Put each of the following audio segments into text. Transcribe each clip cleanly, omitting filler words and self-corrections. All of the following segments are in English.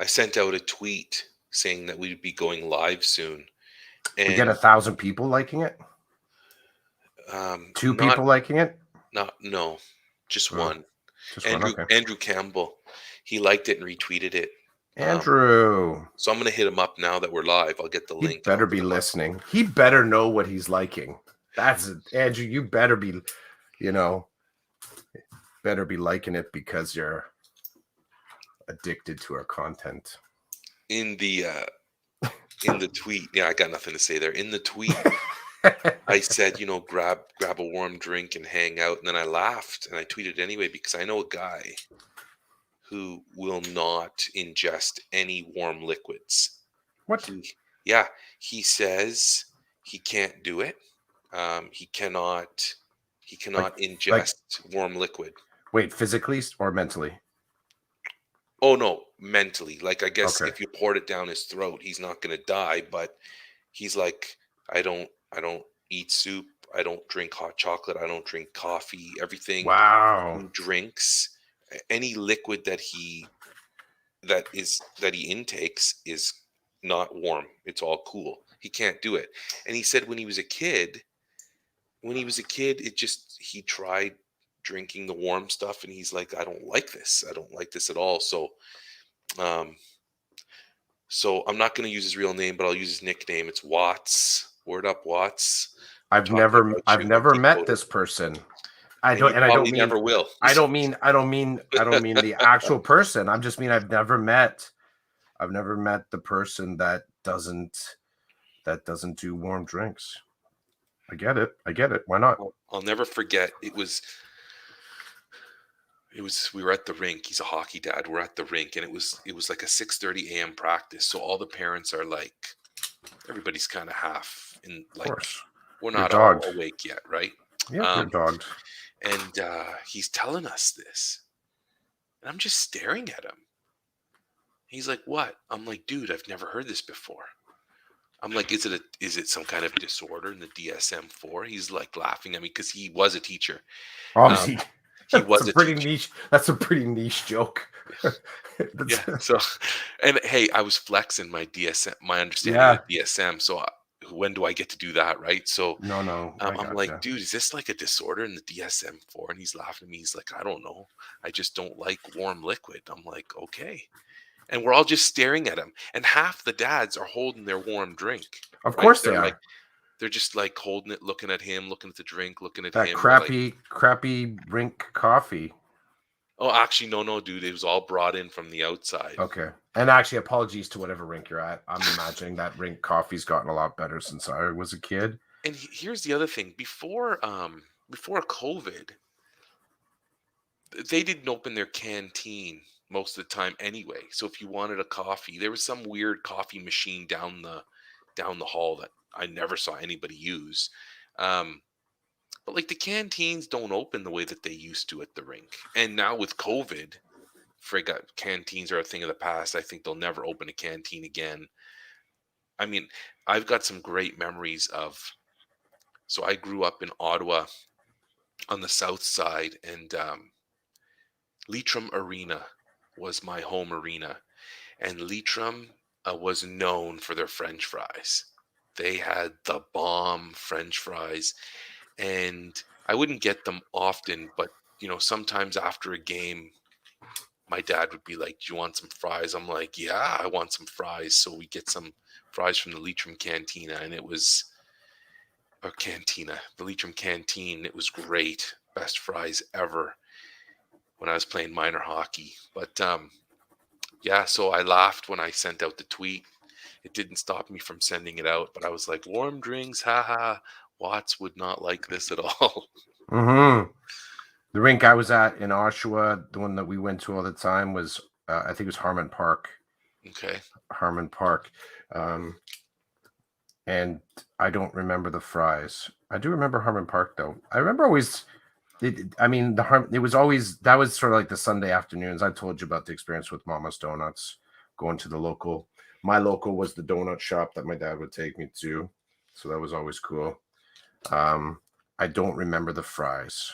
I sent out a tweet saying that we'd be going live soon, We get and 1,000 people liking it. 2 not people liking it. no, just Oh, one. just one. Andrew Okay. Andrew Campbell, he liked it and retweeted it. Andrew, So I'm gonna hit him up now that we're live. I'll get the he link and I'll better put be him up. listening. He better know what he's liking. That's it. Andrew, you better be, you know, better be liking it because you're addicted to our content. In the tweet, yeah, I got nothing to say there. In the tweet, I said, grab a warm drink and hang out, and then I laughed and I tweeted anyway because I know a guy who will not ingest any warm liquids. What? He, yeah, he says he can't do it. He cannot. He Like, cannot like, ingest warm liquid. wait, physically or mentally? Oh no, mentally. Like I guess Okay. if you poured it down his throat, he's not gonna die. But he's like, I don't eat soup. I don't drink hot chocolate. I don't drink coffee. Everything Wow. he drinks, any liquid that he intakes is not warm. It's all cool. He can't do it. And he said when he was a kid, he tried drinking the warm stuff and he's like, I don't like this. I don't like this at all. Um so I'm not going to use his real name, but I'll use his nickname. It's Watts. Word up, Watts. I'm talking about I've you. I'm never met decoded. this person. I And don't, you and I don't probably mean, never will. I don't mean the actual person. I just mean I've never met the person that doesn't do warm drinks. I get it. Why not? I'll never forget. We were at the rink. He's a hockey dad. We're at the rink, and it was like a 6:30 a.m. practice. So all the parents are like, everybody's kind of half in, Of like, course. we're You're not all dogged. awake yet, right? Yep, you're Um, dogged. and he's telling us this, and I'm just staring at him. He's like, "What?" I'm like, "Dude, I've never heard this before." I'm like, is it some kind of disorder in the DSM-4? He's like laughing at me because he was a teacher. Um, Obviously, he was a teacher. That's a pretty niche joke. Yeah. So, and hey, I was flexing my DSM, my understanding of Yeah. the DSM. So, when do I get to do that, right? So, No, I I'm like, gotcha. dude, is this like a disorder in the DSM-4? And he's laughing at me. He's like, I don't know. I just don't like warm liquid. I'm like, okay. And we're all just staring at him. And half the dads are holding their warm drink, Of right? course they are. They're just like holding it, looking at him, looking at the drink, looking at That him. They're like, crappy rink coffee. oh, actually, no, dude. It was all brought in from the outside. Okay. And actually, apologies to whatever rink you're at. I'm imagining that rink coffee's gotten a lot better since I was a kid. And here's the other thing: before COVID, they didn't open their canteen most of the time anyway. So if you wanted a coffee, there was some weird coffee machine down the hall that I never saw anybody use. Um, but like the canteens don't open the way that they used to at the rink. And now with COVID, frig, canteens are a thing of the past. I think they'll never open a canteen again. I mean, I've got some great memories of. So I grew up in Ottawa on the south side, and Leitrim Arena was my home arena, and Leitrim was known for their French fries. They had the bomb French fries, and I wouldn't get them often, but sometimes after a game, my dad would be like, "Do you want some fries?" I'm like, "Yeah, I want some fries." So we get some fries from the Leitrim Cantina, and it was a cantina, the Leitrim Canteen. It was great, best fries ever when I was playing minor hockey. But yeah, so I laughed when I sent out the tweet. It didn't stop me from sending it out, but I was like, warm drinks, haha. Watts would not like this at all. Mm-hmm. The rink I was at in Oshawa, the one that we went to all the time, was I think it was Harmon Park. Okay. Harmon Park. And I don't remember the fries. I do remember Harmon Park though. I remember always. It was always, that was sort of like the Sunday afternoons. I told you about the experience with Mama's Donuts, going to the local. My local was the donut shop that my dad would take me to, so that was always cool. I don't remember the fries.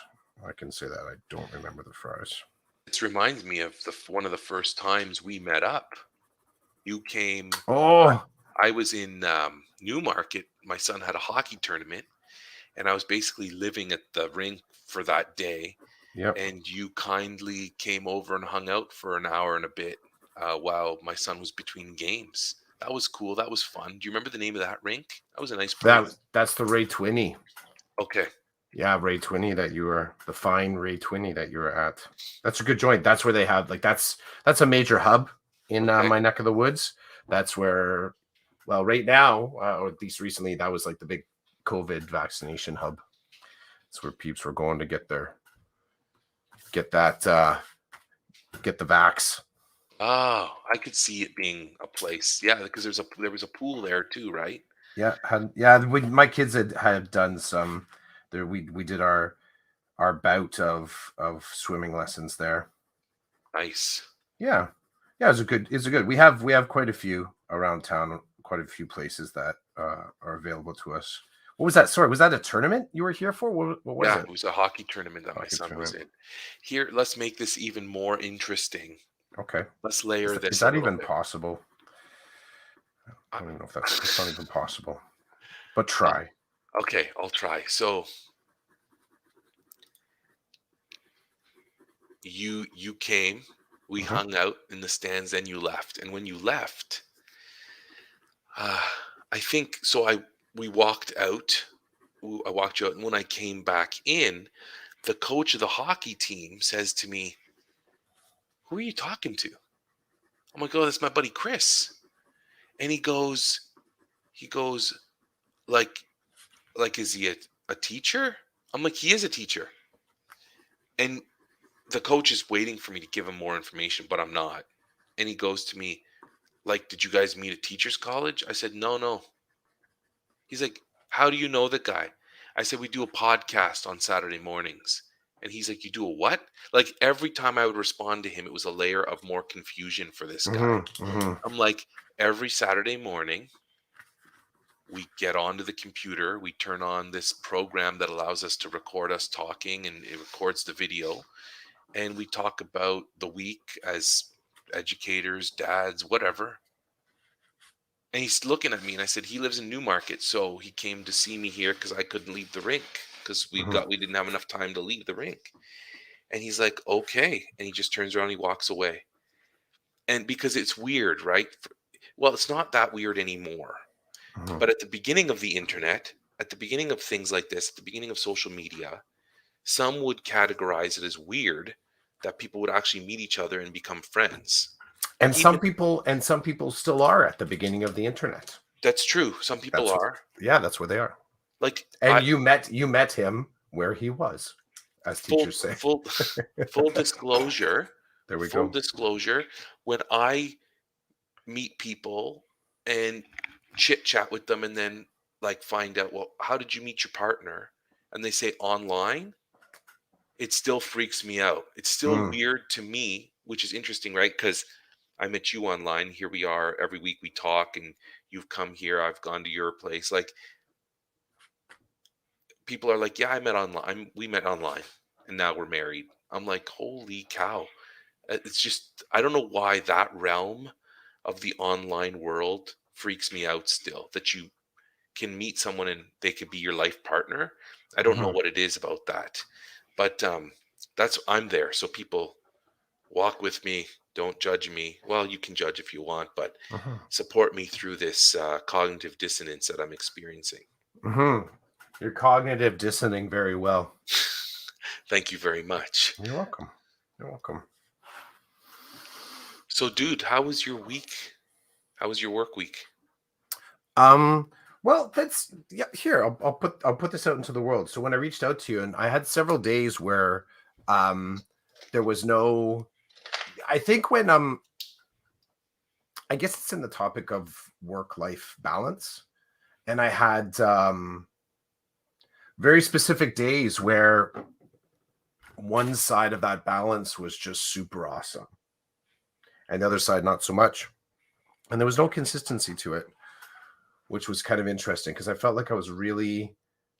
I can say that I don't remember the fries. It reminds me of one of the first times we met up. You came. I, Oh, I was in Newmarket. My son had a hockey tournament, and I was basically living at the rink for that day. yep. And you kindly came over and hung out for an hour and a bit while my son was between games. That was cool. That was fun. Do you remember the name of that rink? That was a nice place. That's the Ray Twinney. Okay. Yeah, Ray Twinney that you were the fine Ray Twinney that you were at. That's a good joint. That's where they have like that's a major hub in Okay. my neck of the woods. That's where, well, right now, or at least recently, that was like the big COVID vaccination hub. That's where peeps were going to get that get the vax. Oh, I could see it being a place. Yeah, because there was a pool there too, right? Yeah, my kids had done some. There, we did our bout of swimming lessons there. Nice. Yeah, yeah, it's a good. We have quite a few around town, quite a few places that are available to us. What was that? Sorry, was that a tournament you were here for? What was Yeah, it? it was a hockey tournament that my Hockey son was tournament. in. Here, let's make this even more interesting. Okay, Let's is layer that, is this a that little even bit. possible? Uh, I don't even know if that's not even possible. But try. okay, I'll try. So you came, we Hmm. hung out in the stands, then you left. And when you left, uh, I think so. We walked out. I walked you out, and when I came back in, the coach of the hockey team says to me, "Who are you talking to?" I'm like, "Oh, that's my buddy Chris." And he goes, like, is he a teacher? I'm like, he is a teacher. And the coach is waiting for me to give him more information, but I'm not. And he goes to me, like, did you guys meet at teachers college? I said, no, no. He's like, how do you know the guy? I said, we do a podcast on Saturday mornings. And he's like, you do a what? Like every time I would respond to him, it was a layer of more confusion for this guy. Hmm. Hmm. I'm like, every Saturday morning, we get onto the computer, we turn on this program that allows us to record us talking and it records the video. And we talk about the week as educators, dads, whatever. And he's looking at me, and I said, he lives in Newmarket, so he came to see me here because I couldn't leave the rink because Hmm. we didn't have enough time to leave the rink. And he's like, okay. And he just turns around, and he walks away. And because it's weird, right? Well, it's not that weird anymore. Hmm. But at the beginning of the internet, at the beginning of things like this, at the beginning of social media, some would categorize it as weird that people would actually meet each other and become friends. And Even some people still are at the beginning of the internet. that's true. Some people That's are yeah, that's where they are. like And you met him where he was, as full teachers say. full full disclosure, There we full go. disclosure, when I meet people and chit chat with them and then like find out, well, how did you meet your partner? And they say online, it still freaks me out. It's still Mm. weird to me, which is interesting, right? Because I met you online. Here we are. Every week we talk, and you've come here. I've gone to your place. Like people are like, "Yeah, I met online. We met online, and now we're married." I'm like, "Holy cow!" It's just I don't know why that realm of the online world freaks me out still. That you can meet someone and they could be your life partner. I don't know Hmm. what it is about that, but that's I'm there. So people walk with me. Don't judge me. Well, you can judge if you want, but Hmm. support me through this cognitive dissonance that I'm experiencing. Hmm. You're cognitive dissoning very well. Thank you very much. You're welcome. You're welcome. So, dude, how was your week? How was your work week? Well, that's yeah. Here, I'll put this out into the world. So when I reached out to you, and I had several days where um there was no. I think when I guess it's in the topic of work-life balance, and I had very specific days where one side of that balance was just super awesome, and the other side not so much, and there was no consistency to it, which was kind of interesting because I felt like I was really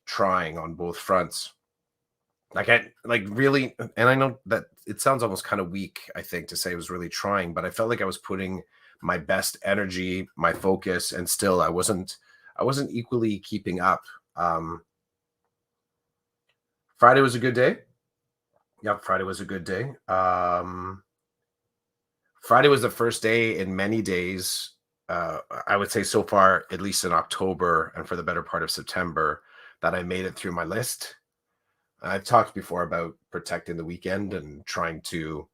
trying on both fronts. Like I like really, and I know that it sounds almost kind of weak, I think, to say I was really trying, but I felt like I was putting my best energy, my focus, and still I wasn't equally keeping up. Um, Friday was a good day. Yep, Friday was a good day. Friday was the first day in many days. I would say so far, at least in October and for the better part of September, that I made it through my list. I've talked before about protecting the weekend and trying to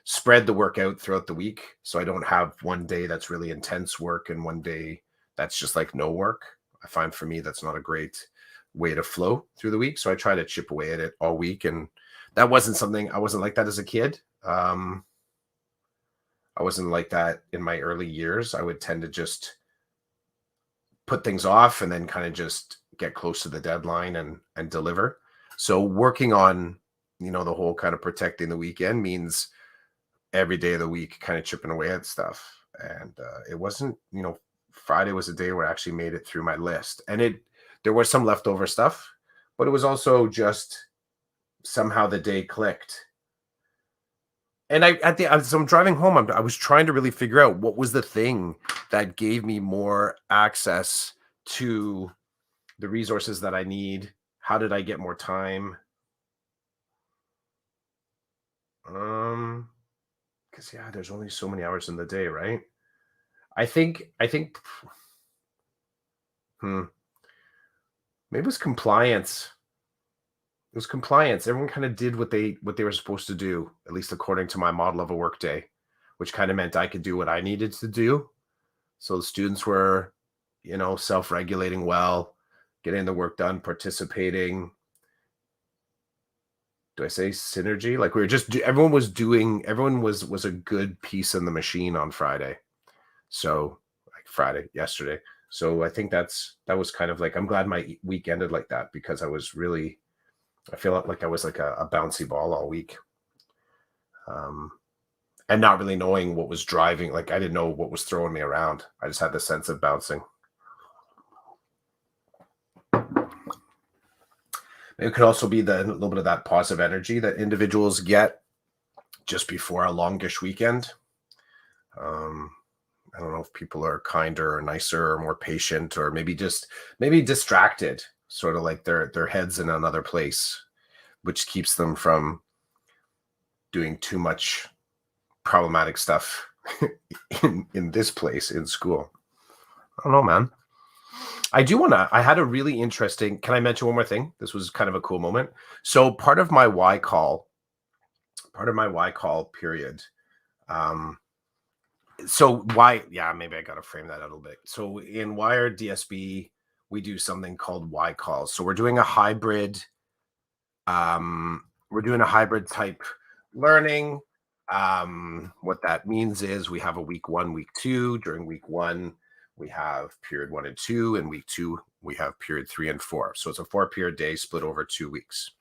spread the work out throughout the week so I don't have one day that's really intense work and one day that's just like no work. I find for me that's not a great way to flow through the week. So I try to chip away at it all week. And that wasn't something I wasn't like that as a kid. I wasn't like that in my early years. I would tend to just put things off and then kind of just get close to the deadline and deliver. So working on, the whole kind of protecting the weekend means every day of the week kind of chipping away at stuff. And it wasn't, Friday was a day where I actually made it through my list. And there was some leftover stuff, but it was also just somehow the day clicked. And so I'm driving home. I was trying to really figure out what was the thing that gave me more access to the resources that I need. How did I get more time? Because yeah, there's only so many hours in the day, right? I think hmm, maybe it was compliance. It was compliance. Everyone kind of did what they were supposed to do, at least according to my model of a workday, which kind of meant I could do what I needed to do. So the students were, self-regulating well, getting the work done, participating. Do I say synergy? Like we were just everyone was a good piece in the machine on Friday. So like Friday, yesterday. So I think that was kind of like I'm glad my week ended like that because I feel like I was like a bouncy ball all week. Um and not really knowing what was driving, like I didn't know what was throwing me around. I just had the sense of bouncing. It could also be a little bit of that positive energy that individuals get just before a longish weekend. Um, I don't know if people are kinder or nicer or more patient or maybe distracted, sort of like their heads in another place, which keeps them from doing too much problematic stuff in this place in school. I don't know, man. I had a really interesting, can I mention one more thing? This was kind of a cool moment. So part of my why call period. Um, so why, yeah, maybe I got to frame that out a little bit. So in Wired DSB, we do something called why calls. So um, we're doing a hybrid type learning. What that means is we have a week 1, week 2. During week 1, we have period 1 and 2, and week 2 we have period 3 and 4. So it's a 4-period day split over 2 weeks.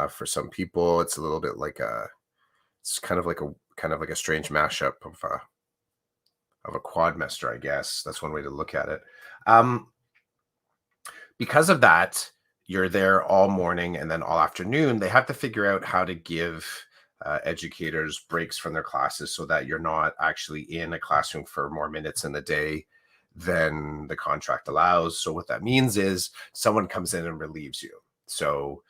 For some people, it's kind of like a strange mashup of a quadmester, I guess. That's one way to look at it. Um, because of that, you're there all morning and then all afternoon. They have to figure out how to give educators breaks from their classes so that you're not actually in a classroom for more minutes in the day than the contract allows. So what that means is someone comes in and relieves you. So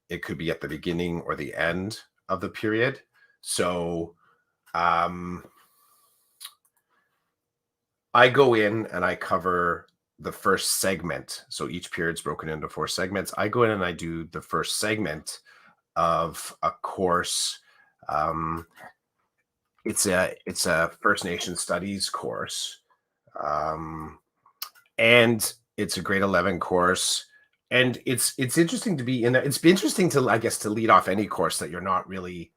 it could be at the beginning or the end of the period. So um, I go in and I cover the first segment. So each period's broken into 4 segments. I go in and I do the first segment of a course. Um, it's a First Nation Studies course, and it's a grade 11 course. And it's interesting to be in there. It's interesting to, I guess, to lead off any course that you're not really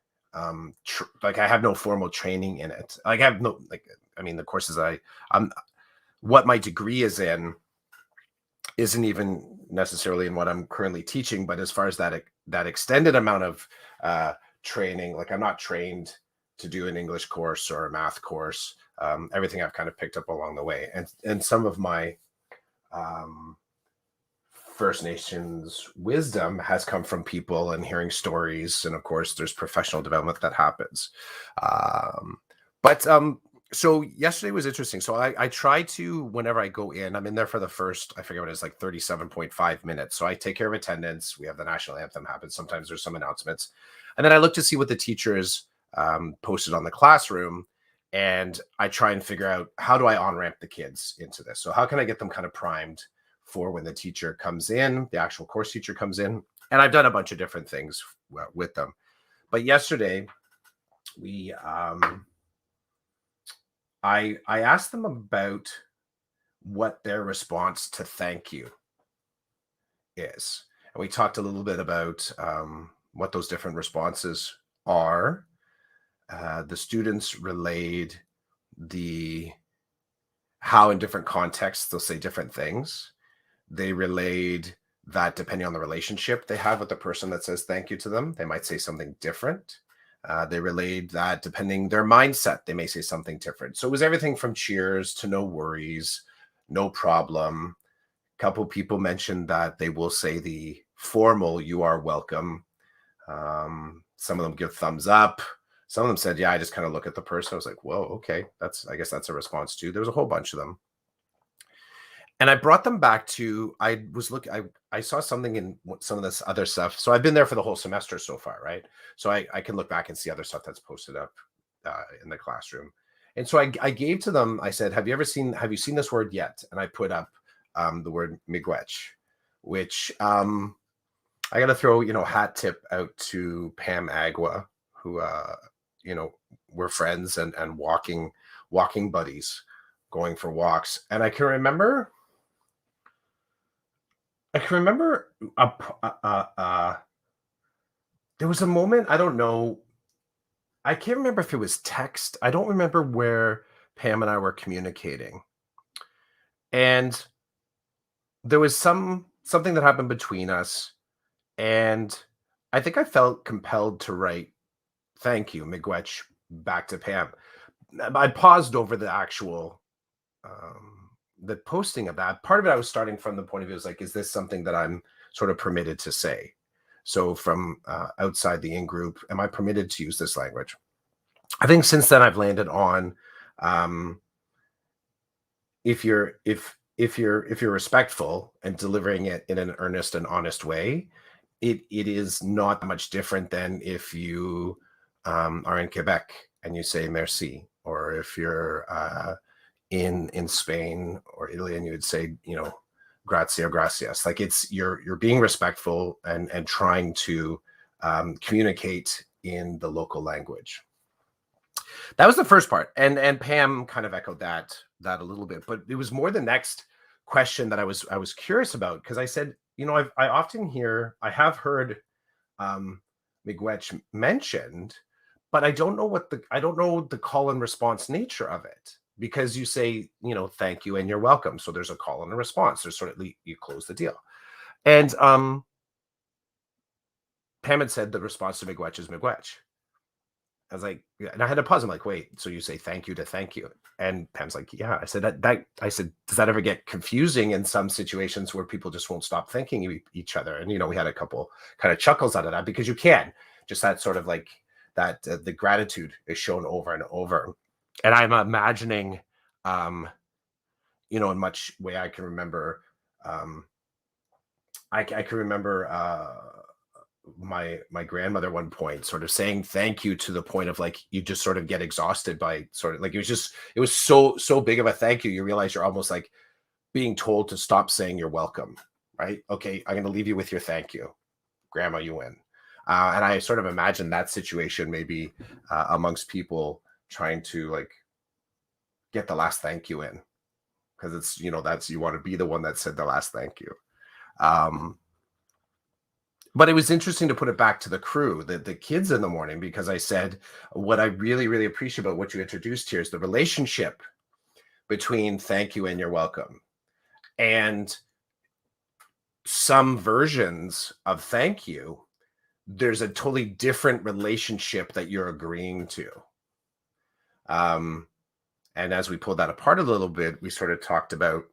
like I have no formal training in it. Like I have no like I mean the courses I'm what my degree is in isn't even necessarily in what I'm currently teaching, but as far as that extended amount of training, like I'm not trained to do an English course or a math course. Everything I've kind of picked up along the way, and some of my First Nations wisdom has come from people and hearing stories, and of course, there's professional development that happens. Um, but so yesterday was interesting. So I try to, whenever I go in, I'm in there for the first, I forget what it is, like 37.5 minutes. So I take care of attendance. We have the national anthem happen. Sometimes there's some announcements, and then I look to see what the teachers posted on the classroom, and I try and figure out, how do I on ramp the kids into this? So how can I get them kind of primed for when the teacher comes in, the actual course teacher comes in. And I've done a bunch of different things with them. But yesterday, we I asked them about what their response to thank you is. And we talked a little bit about what those different responses are. The students relayed the how in different contexts they'll say different things. They relayed that depending on the relationship they have with the person that says thank you to them, they might say something different. They relayed that depending their mindset, they may say something different. So it was everything from cheers to no worries, no problem. A couple people mentioned that they will say the formal "you are welcome." Some of them give thumbs up. Some of them said, "Yeah, I just kind of look at the person." I was like, "Whoa, okay, I guess that's a response too." There was a whole bunch of them. And I brought them back to, I saw something in some of this other stuff. So I've been there for the whole semester so far, right? So I can look back and see other stuff that's posted up in the classroom. And so I gave to them, I said, have you seen this word yet? And I put up the word miigwech, which I got to throw, hat tip out to Pam Agua, who, we're friends and walking buddies, going for walks. And I can remember there was a moment, I don't know, I can't remember if it was text. I don't remember where Pam and I were communicating. And there was something that happened between us, and I think I felt compelled to write thank you, miigwech, back to Pam. I paused over the posting of that. Part of it, I was starting from the point of view, is like, is this something that I'm sort of permitted to say? So from outside the in group, am I permitted to use this language? I think since then I've landed on, um, if you're respectful and delivering it in an earnest and honest way, it is not much different than if you are in Quebec and you say merci, or if you're in Spain or Italy and you would say, grazie or gracias. Like, you're being respectful and trying to communicate in the local language. That was the first part, and Pam kind of echoed that a little bit, but it was more the next question that I was curious about, because I said, I have heard miigwech mentioned, but I don't know the call and response nature of it, because you say, thank you and you're welcome. So there's a call and a response. There's sort of, you close the deal. And Pam had said the response to miigwech is miigwech. I was like, yeah, and I had to pause. I'm like, wait, so you say thank you to thank you? And Pam's like, yeah. I said I said, does that ever get confusing in some situations where people just won't stop thanking each other? And we had a couple kind of chuckles out of that, because you can just, that sort of like that the gratitude is shown over and over. And I'm imagining, in much way I can remember, I can remember my grandmother at one point sort of saying thank you to the point of, like, you just sort of get exhausted by, sort of like, it was so big of a thank you realize you're almost like being told to stop saying you're welcome, right? Okay, I'm going to leave you with your thank you, grandma, you win. And I sort of imagine that situation maybe amongst people trying to, like, get the last thank you in, because it's, that's, you want to be the one that said the last thank you. But it was interesting to put it back to the crew, the kids in the morning, because I said, what I really, really appreciate about what you introduced here is the relationship between thank you and you're welcome. And some versions of thank you, there's a totally different relationship that you're agreeing to. And as we pulled that apart a little bit, we sort of talked about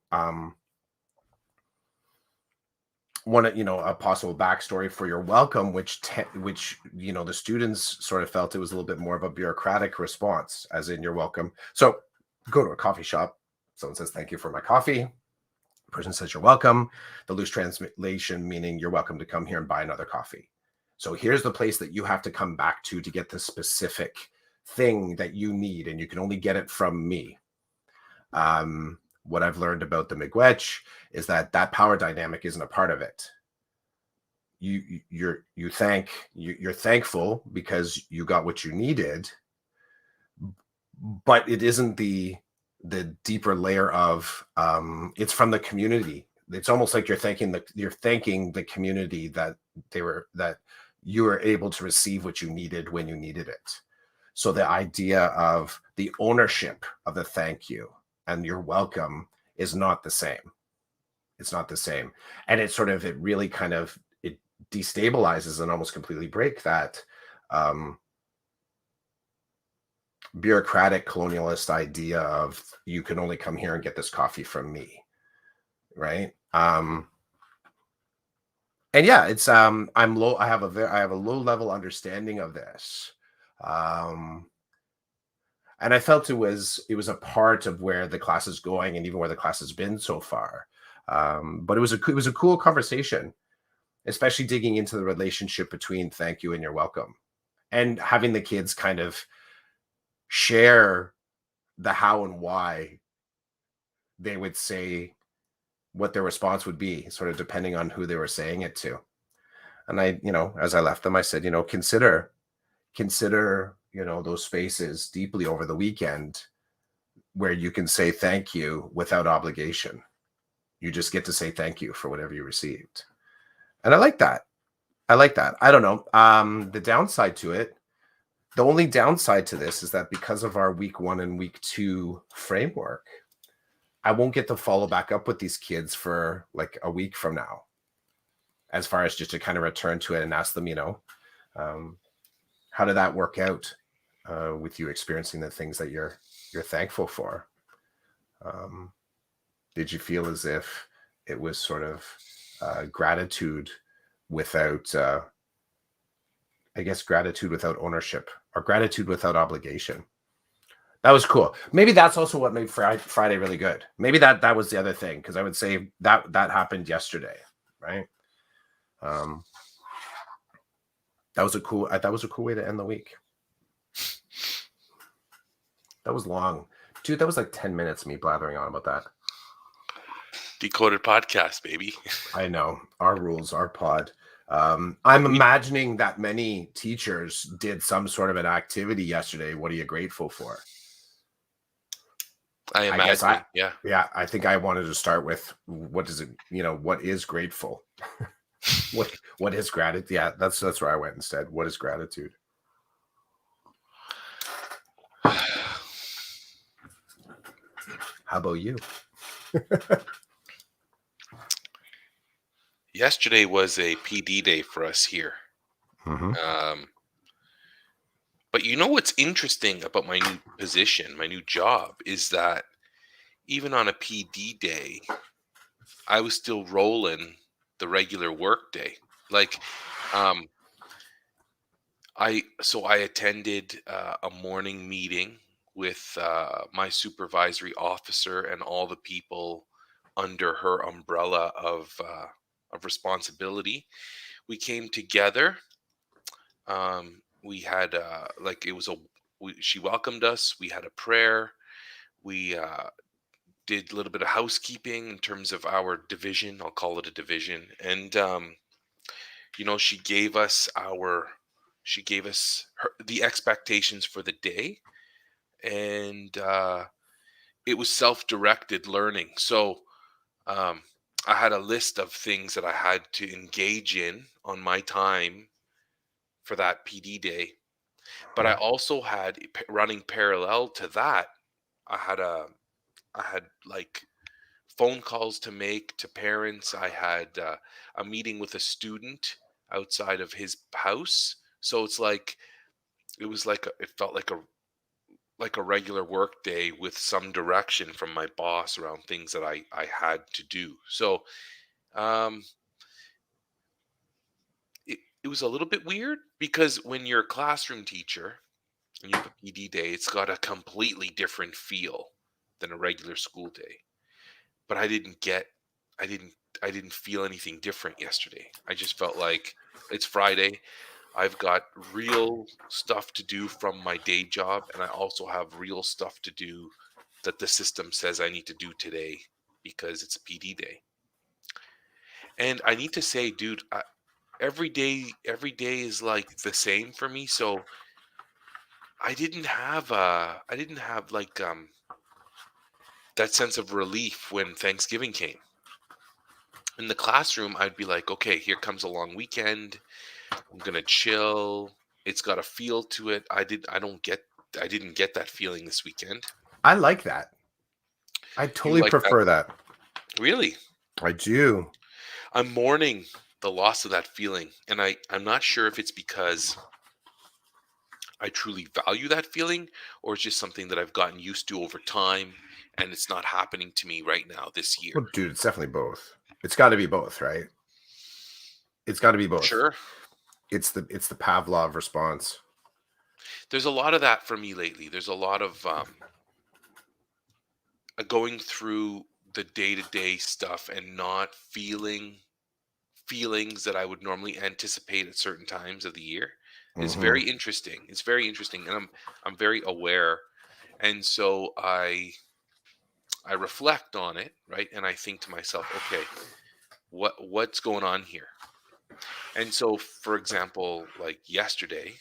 a possible backstory for your welcome, which the students sort of felt it was a little bit more of a bureaucratic response, as in you're welcome. So go to a coffee shop, someone says thank you for my coffee, person says you're welcome, the loose translation meaning you're welcome to come here and buy another coffee. So here's the place that you have to come back to get the specific thing that you need, and you can only get it from me. What I've learned about the miigwech is that power dynamic isn't a part of it. You're thankful because you got what you needed, but it isn't the deeper layer of it's from the community. It's almost like you're thanking the community that you were able to receive what you needed when you needed it. So the idea of the ownership of the thank you and you're welcome is not the same. It's not the same. And it really kind of it destabilizes and almost completely break that um, bureaucratic colonialist idea of you can only come here and get this coffee from me, right? And yeah, it's I'm low. I have a low level understanding of this. Um, and I felt it was a part of where the class is going and even where the class has been so far. But it was a cool conversation, especially digging into the relationship between thank you and you're welcome, and having the kids kind of share the how and why they would say what their response would be, sort of depending on who they were saying it to. And as I left them, I said, consider those spaces deeply over the weekend where you can say thank you without obligation. You just get to say thank you for whatever you received. And I like that. I don't know. The only downside to this is that because of our week 1 and week 2 framework, I won't get to follow back up with these kids for like a week from now, as far as just to kind of return to it and ask them, how did that work out with you experiencing the things that you're thankful for? Um, did you feel as if it was sort of gratitude without, I guess, gratitude without ownership, or gratitude without obligation? That was cool. Maybe that's also what made Friday really good. Maybe that was the other thing, because I would say that happened yesterday, right? Um, that was a cool way to end the week. That was long, dude. That was like 10 minutes me blathering on about that. Decoded podcast, baby. I know, our rules, our pod. I'm imagining that many teachers did some sort of an activity yesterday. What are you grateful for? I I guess imagine, yeah. I think I wanted to start with what is grateful? what is gratitude? Yeah, that's where I went instead. What is gratitude? How about you? Yesterday was a PD day for us here. Mm-hmm. But you know what's interesting about my new position, my new job, is that even on a PD day, I was still rolling the regular work day. Like, um, I attended a morning meeting with my supervisory officer and all the people under her umbrella of responsibility. We came together. We had like it was a she welcomed us. We had a prayer. We did a little bit of housekeeping in terms of our division. I'll call it a division. And she gave us the expectations for the day, and it was self-directed learning. So um, I had a list of things that I had to engage in on my time for that PD day, but I Yeah. also had running parallel to that. I had like phone calls to make to parents. I had a meeting with a student outside of his house. So it felt like a regular work day with some direction from my boss around things that I had to do. So um, it was a little bit weird because when you're a classroom teacher and you have a PD day, it's got a completely different feel than a regular school day. But I didn't I didn't feel anything different yesterday. I just felt like it's Friday. I've got real stuff to do from my day job, and I also have real stuff to do that the system says I need to do today because it's a PD day. And I need to say, dude, every day is like the same for me. So I didn't have like that sense of relief when Thanksgiving came. In the classroom, I'd be like, okay, here comes a long weekend. I'm gonna chill. It's got a feel to it. I didn't get that feeling this weekend. I like that. I You totally like that? prefer that. Really? I do. I'm mourning the loss of that feeling. And I'm not sure if it's because I truly value that feeling or it's just something that I've gotten used to over time and it's not happening to me right now this year. Well, dude, it's definitely both. It's got to be both, right? It's got to be both. Sure. It's the Pavlov response. There's a lot of that for me lately. There's a lot of going through the day-to-day stuff and not feeling feelings that I would normally anticipate at certain times of the year is Hmm. very interesting. It's very interesting, and I'm very aware, and so I reflect on it, right? And I think to myself, okay, what's going on here? And so, for example, like yesterday,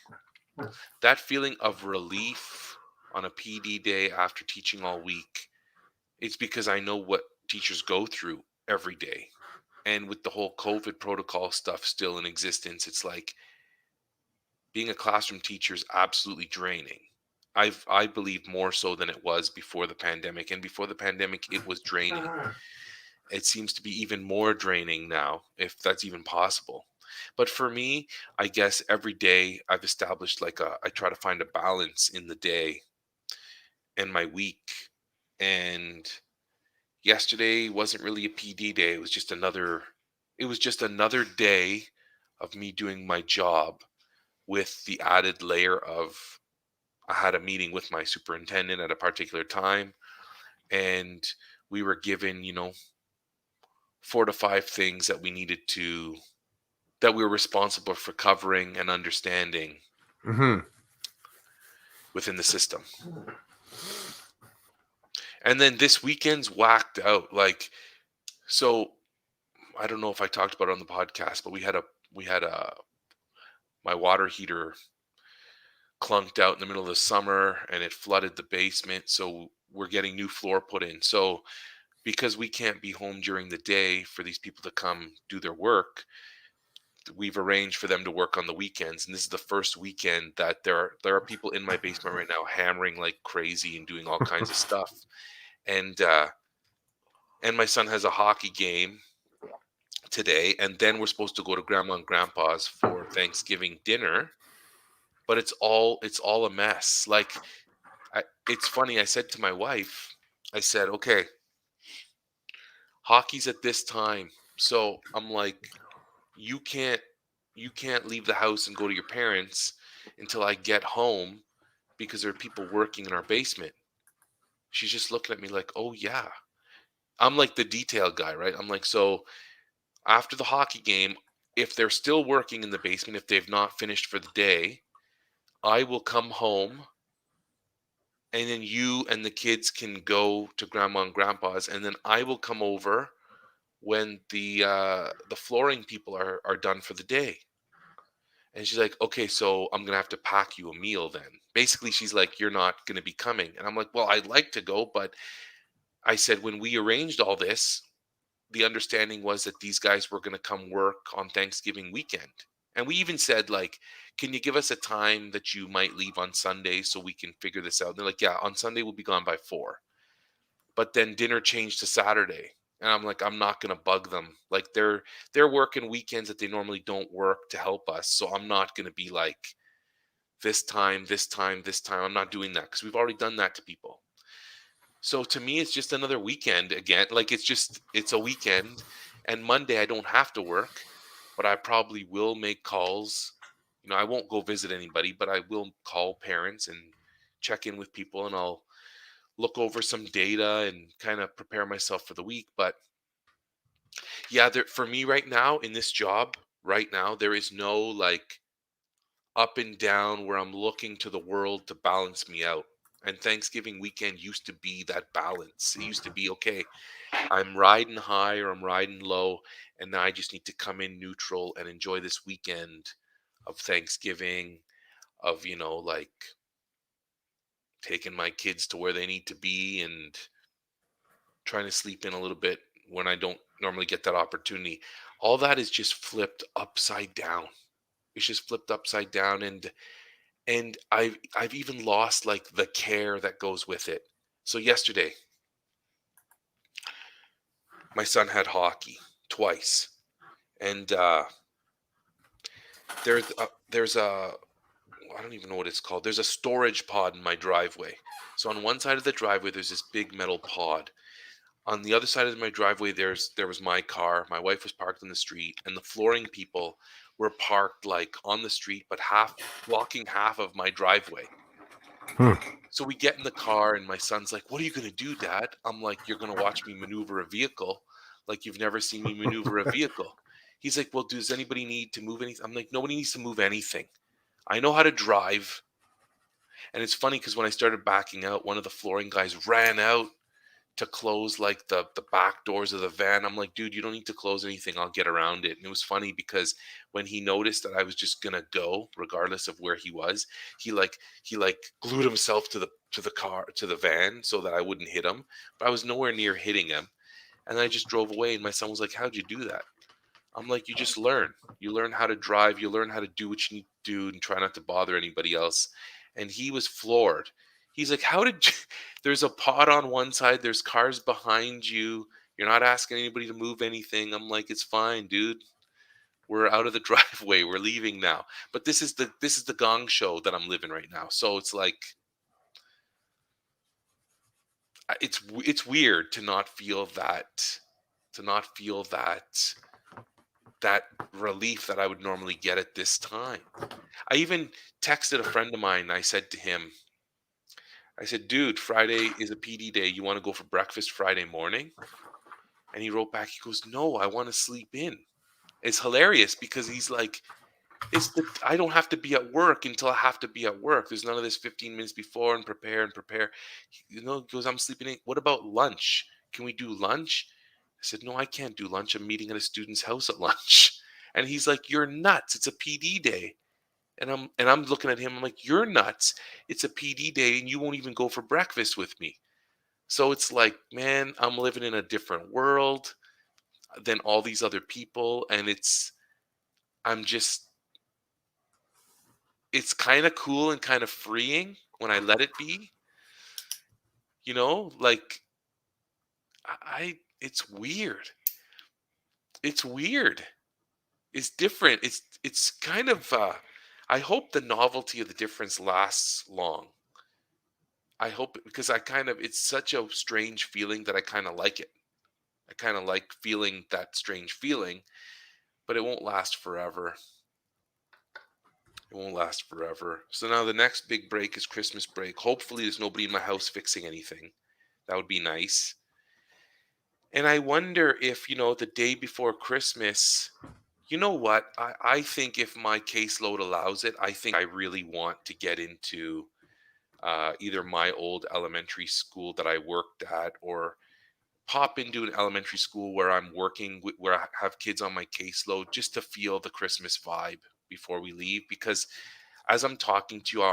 that feeling of relief on a PD day after teaching all week, it's because I know what teachers go through every day. And with the whole COVID protocol stuff still in existence, it's like being a classroom teacher is absolutely draining. I believe more so than it was before the pandemic. And before the pandemic, it was draining. It seems to be even more draining now, if that's even possible. But for me, I guess every day I've established I try to find a balance in the day and my week. And yesterday wasn't really a PD day. It was just another day of me doing my job with the added layer of I had a meeting with my superintendent at a particular time and we were given, 4 to 5 things that we were responsible for covering and understanding Hmm. within the system. And then this weekend's whacked out. So I don't know if I talked about it on the podcast, but we had a my water heater clunked out in the middle of the summer and it flooded the basement. So we're getting new floor put in. So because we can't be home during the day for these people to come do their work, we've arranged for them to work on the weekends. And this is the first weekend that there are people in my basement right now hammering like crazy and doing all kinds of stuff. And and my son has a hockey game today, and then we're supposed to go to grandma and grandpa's for Thanksgiving dinner. But it's all a mess. It's funny. I said to my wife, I said, okay, hockey's at this time. So I'm like, you can't you can't leave the house and go to your parents until I get home because there are people working in our basement. She's just looking at me like, oh yeah. I'm like the detail guy, right? I'm like, so after the hockey game, if they're still working in the basement, if they've not finished for the day, I will come home and then you and the kids can go to grandma and grandpa's and then I will come over when the flooring people are done for the day. And she's like, okay, so I'm gonna have to pack you a meal then. Basically, she's like, you're not gonna be coming. And I'm like, well, I'd like to go, but I said when we arranged all this, the understanding was that these guys were gonna come work on Thanksgiving weekend. And we even said, like, can you give us a time that you might leave on Sunday so we can figure this out? And they're like, yeah, on Sunday we'll be gone by 4. But then dinner changed to Saturday. And I'm like, I'm not gonna bug them. Like they're working weekends that they normally don't work to help us. So I'm not gonna be like this time, this time, this time. I'm not doing that because we've already done that to people. So to me, it's just another weekend again. Like it's a weekend, and Monday I don't have to work. but I probably will make calls. I won't go visit anybody, but I will call parents and check in with people, and I'll look over some data and kind of prepare myself for the week. But yeah, for me right now in this job, right now, there is no like up and down where I'm looking to the world to balance me out. And Thanksgiving weekend used to be that balance. It used to be okay, I'm riding high or I'm riding low, and now I just need to come in neutral and enjoy this weekend of Thanksgiving, of, like taking my kids to where they need to be and trying to sleep in a little bit when I don't normally get that opportunity. All that is just flipped upside down. It's just flipped upside down, and I've even lost like the care that goes with it. So yesterday, my son had hockey twice, and there's a I don't even know what it's called. There's a storage pod in my driveway. So on one side of the driveway, there's this big metal pod. On the other side of my driveway, there was my car. My wife was parked in the street, and the flooring people were parked like on the street, but half blocking half of my driveway. Hmm. So we get in the car, and my son's like, "What are you gonna do, Dad?" I'm like, "You're gonna watch me maneuver a vehicle, like you've never seen me maneuver a vehicle." He's like, "Well, does anybody need to move anything?" I'm like, "Nobody needs to move anything. I know how to drive." And it's funny because when I started backing out, one of the flooring guys ran out to close like the back doors of the van. I'm like, dude, you don't need to close anything. I'll get around it. And it was funny because when he noticed that I was just gonna go, regardless of where he was, he like glued himself to the car to the van so that I wouldn't hit him. But I was nowhere near hitting him. And I just drove away. And my son was like, "How'd you do that?" I'm like, "You just learn. You learn how to drive. You learn how to do what you need to do and try not to bother anybody else." And he was floored. He's like, "How did you?" There's a pod on one side. There's cars behind you. You're not asking anybody to move anything. I'm like, "It's fine, dude. We're out of the driveway. We're leaving now." But this is the gong show that I'm living right now. So it's like it's weird to not feel that relief that I would normally get at this time. I even texted a friend of mine. I said to him, I said, "Dude, Friday is a PD day. You want to go for breakfast Friday morning?" And he wrote back, he goes, "No, I want to sleep in." It's hilarious because he's like, I don't have to be at work until I have to be at work. There's none of this 15 minutes before and prepare and prepare. He goes, "I'm sleeping in. What about lunch? Can we do lunch?" I said, "No, I can't do lunch. I'm meeting at a student's house at lunch." And he's like, "You're nuts. It's a PD day." And I'm looking at him. I'm like, "You're nuts. It's a PD day, and you won't even go for breakfast with me." So it's like, man, I'm living in a different world than all these other people, and I'm just, it's kind of cool and kind of freeing when I let it be. Like it's weird. It's weird. It's different. It's kind of. I hope the novelty of the difference lasts long. I hope, because it's such a strange feeling that I kind of like it. I kind of like feeling that strange feeling, but it won't last forever. It won't last forever. So now the next big break is Christmas break. Hopefully, there's nobody in my house fixing anything. That would be nice. And I wonder if, the day before Christmas, you know what? I think if my caseload allows it, I think I really want to get into either my old elementary school that I worked at, or pop into an elementary school where I'm working, where I have kids on my caseload, just to feel the Christmas vibe before we leave. Because as I'm talking to you,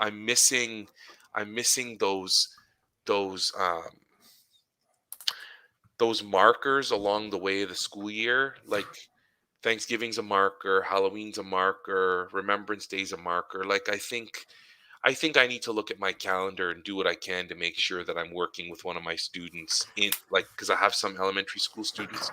I'm missing those markers along the way of the school year. Like Thanksgiving's a marker, Halloween's a marker, Remembrance Day's a marker. Like I think I need to look at my calendar and do what I can to make sure that I'm working with one of my students, in like, because I have some elementary school students.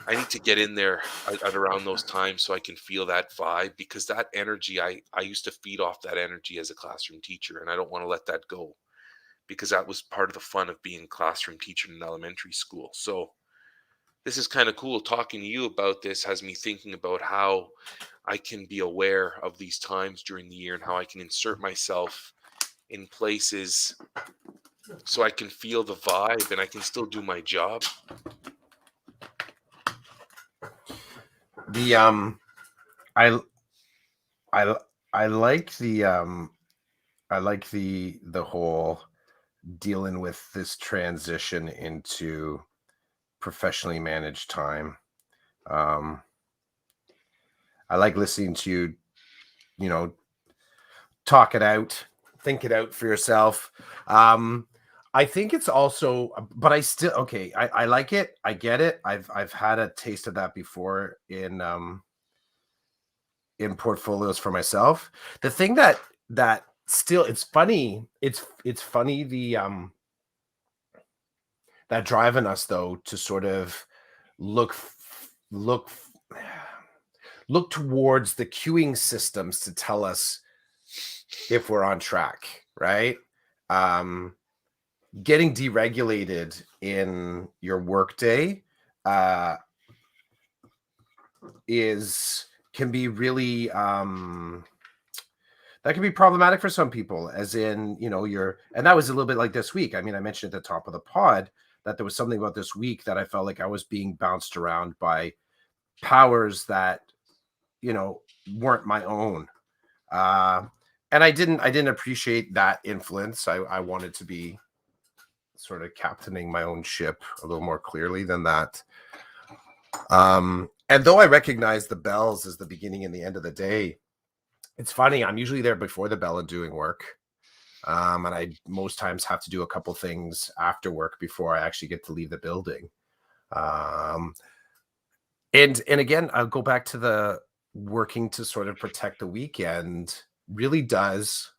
I need to get in there at around those times so I can feel that vibe, because that energy, I used to feed off that energy as a classroom teacher, and I don't want to let that go, because that was part of the fun of being a classroom teacher in elementary school. So this is kind of cool. Talking to you about this has me thinking about how I can be aware of these times during the year and how I can insert myself in places so I can feel the vibe and I can still do my job. The I I I like the whole dealing with this transition into professionally managed time. Um, I like listening to you, you know, talk it out, think it out for yourself. Um, I think it's also, but I still okay. I like it. I get it. I've had a taste of that before in portfolios for myself. The thing that still it's funny. It's funny that driving us though to sort of look look look towards the queuing systems to tell us if we're on track, right? Um, Getting deregulated in your workday uh, is can be really that can be problematic for some people. As in, you're and that was a little bit like this week. I mean, I mentioned at the top of the pod that there was something about this week that I felt like I was being bounced around by powers that you know weren't my own. Uh, and I didn't appreciate that influence. I wanted to be sort of captaining my own ship a little more clearly than that. And though I recognize the bells as the beginning and the end of the day, it's funny. I'm usually there before the bell and doing work. And I most times have to do a couple things after work before I actually get to leave the building. Um, and again, I'll go back to the working to sort of protect the weekend really does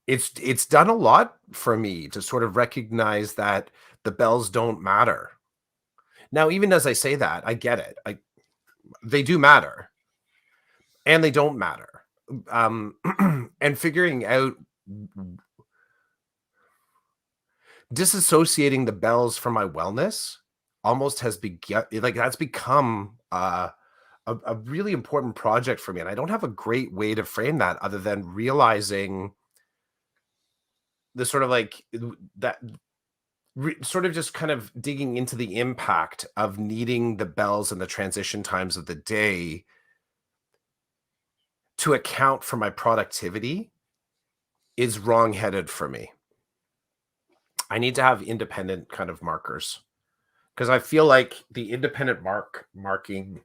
it's done a lot for me to sort of recognize that the bells don't matter. Now, even as I say that, I get it. They do matter and they don't matter. And figuring out disassociating the bells from my wellness almost has begun like that's become a really important project for me. And I don't have a great way to frame that other than realizing the sort of like that sort of just kind of digging into the impact of needing the bells and the transition times of the day to account for my productivity is wrong-headed for me. I need to have independent kind of markers because I feel like the independent marking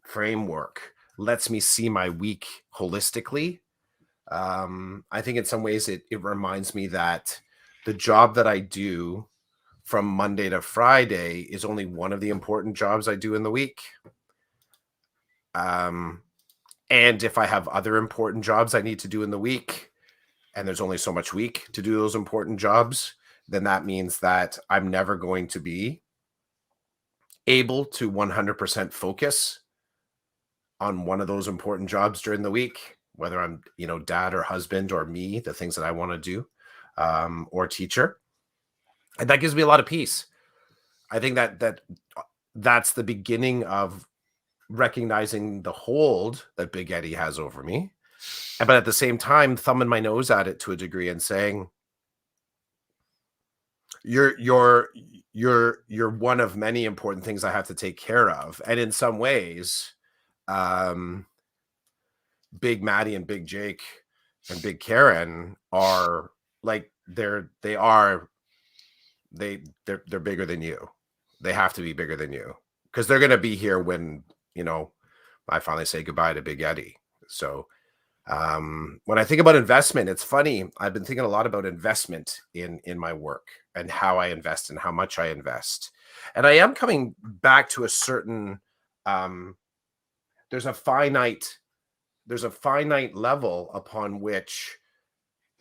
framework lets me see my week holistically. I think in some ways it reminds me that the job that I do from Monday to Friday is only one of the important jobs I do in the week. And if I have other important jobs I need to do in the week, and there's only so much week to do those important jobs, then that means that I'm never going to be able to 100% focus on one of those important jobs during the week, whether I'm, dad or husband or me, the things that I want to do, or teacher. And that gives me a lot of peace. I think that's the beginning of recognizing the hold that Big Eddie has over me. But at the same time, thumbing my nose at it to a degree and saying, you're one of many important things I have to take care of. And in some ways, Big Maddie and Big Jake and Big Karen are like they're bigger than you. They have to be bigger than you because they're going to be here when I finally say goodbye to Big Eddie. So when I think about investment, it's funny. I've been thinking a lot about investment in my work and how I invest and how much I invest. And I am coming back to a certain there's a finite level upon which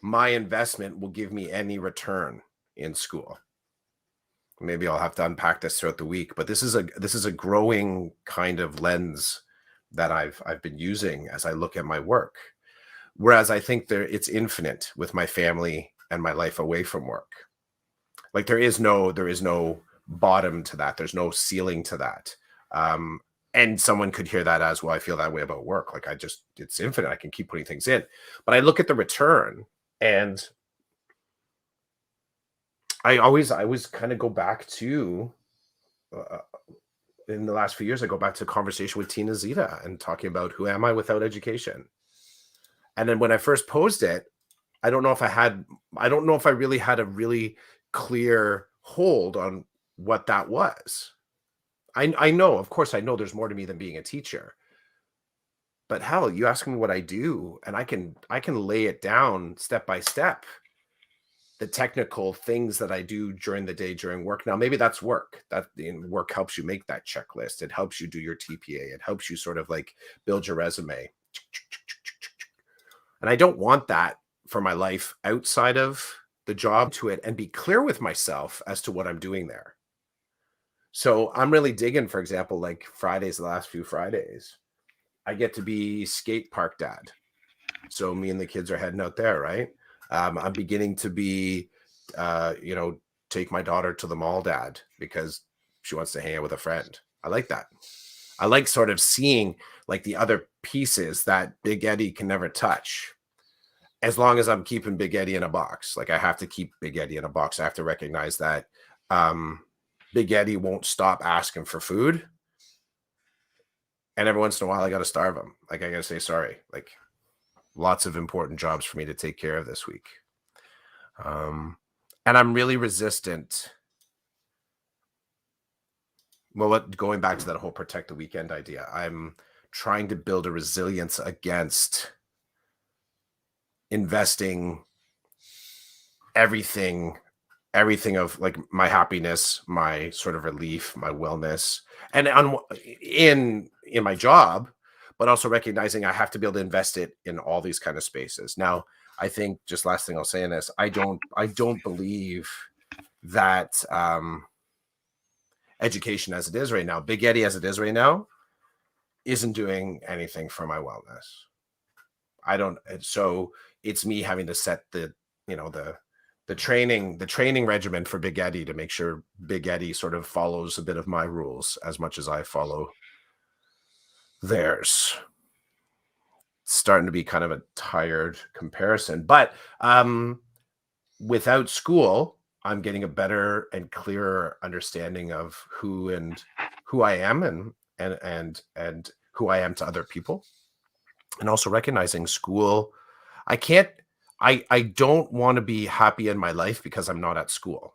my investment will give me any return in school. Maybe I'll have to unpack this throughout the week, but this is a growing kind of lens that I've been using as I look at my work. Whereas I think it's infinite with my family and my life away from work. Like there is no bottom to that. There's no ceiling to that. Um, and someone could hear that as, well, I feel that way about work. Like, it's infinite. I can keep putting things in. But I look at the return, and I always kind of go back to, uh, in the last few years, I go back to conversation with Tina Zeta and talking about, who am I without education? And then when I first posed it, I don't know if I really had a really clear hold on what that was. I know, of course, I know there's more to me than being a teacher. But hell, you ask me what I do, and I can lay it down step by step, the technical things that I do during the day during work. Now, maybe that's work. That work helps you make that checklist. It helps you do your TPA. It helps you sort of like build your resume. And I don't want that for my life outside of the job, to it, and be clear with myself as to what I'm doing there. So I'm really digging, for example, like Fridays, the last few Fridays, I get to be skate park dad. So me and the kids are heading out there, right? I'm beginning to be, you know, take my daughter to the mall dad because she wants to hang out with a friend. I like that. I like sort of seeing like the other pieces that Big Eddie can never touch. As long as I'm keeping Big Eddie in a box, like I have to keep Big Eddie in a box. I have to recognize that um, Big Eddie won't stop asking for food, and every once in a while, I got to starve him. Like I got to say sorry. Like, lots of important jobs for me to take care of this week. Um, and I'm really resistant. Well, going back to that whole protect the weekend idea, I'm trying to build a resilience against investing everything, everything of like my happiness, my sort of relief, my wellness, and in my job, but also recognizing I have to be able to invest it in all these kind of spaces. Now, I think, just last thing I'll say in this, I don't believe that education as it is right now, Big Eddie as it is right now, isn't doing anything for my wellness. I don't. So it's me having to set the, the training regimen for Big Eddie to make sure Big Eddie sort of follows a bit of my rules as much as I follow theirs. It's starting to be kind of a tired comparison, but without school, I'm getting a better and clearer understanding of who I am, and who I am to other people, and also recognizing school. I can't. I don't want to be happy in my life because I'm not at school.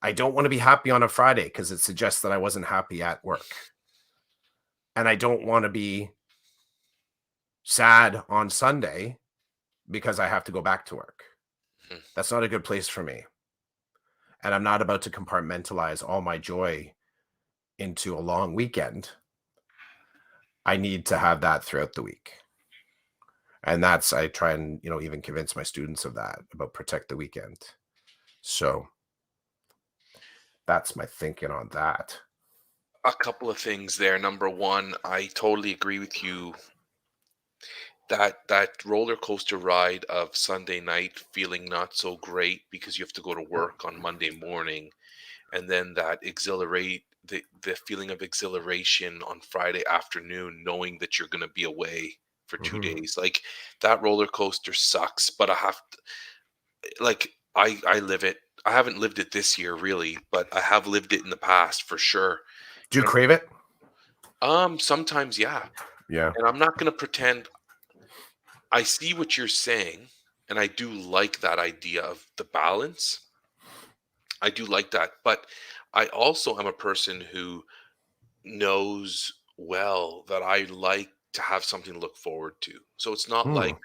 I don't want to be happy on a Friday because it suggests that I wasn't happy at work. And I don't want to be sad on Sunday because I have to go back to work. Mhm. That's not a good place for me. And I'm not about to compartmentalize all my joy into a long weekend. I need to have that throughout the week. And I try and, even convince my students of that, about protect the weekend. So that's my thinking on that. A couple of things there. Number one, I totally agree with you that that roller coaster ride of Sunday night feeling not so great because you have to go to work on Monday morning, and then that exhilarate the feeling of exhilaration on Friday afternoon knowing that you're going to be away for 2 Mhm. days. Like, that roller coaster sucks, but I have to, like, I live it. I haven't lived it this year really, but I have lived it in the past for sure. Do you And crave it? sometimes, yeah. Yeah. And I'm not going to pretend. I see what you're saying, and I do like that idea of the balance. I do like that, but I also am a person who knows well that I like to have something to look forward to. So it's not Hmm. like,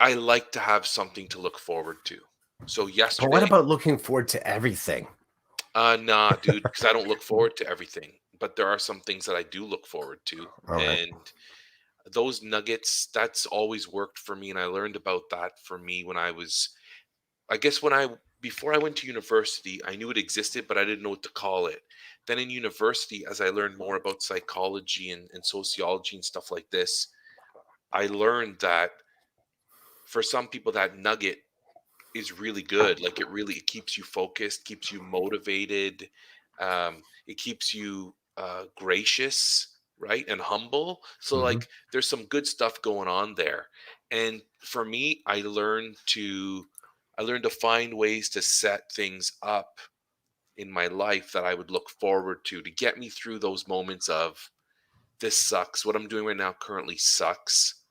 I like to have something to look forward to. So But what yesterday, about looking forward to everything? nah, dude, because I don't look forward to everything, but there are some things that I do look forward to, All right. and those nuggets, that's always worked for me, and I learned about that for me when I was, I guess, when I before I went to university, I knew it existed, but I didn't know what to call it. Then in university, as I learned more about psychology and sociology and stuff like this, I learned that for some people, that nugget is really good. Like it keeps you focused, keeps you motivated, it keeps you gracious, right, and humble. So Hmm. like there's some good stuff going on there. And for me, I learned to find ways to set things up in my life that I would look forward to get me through those moments of this sucks. What I'm doing right now currently sucks.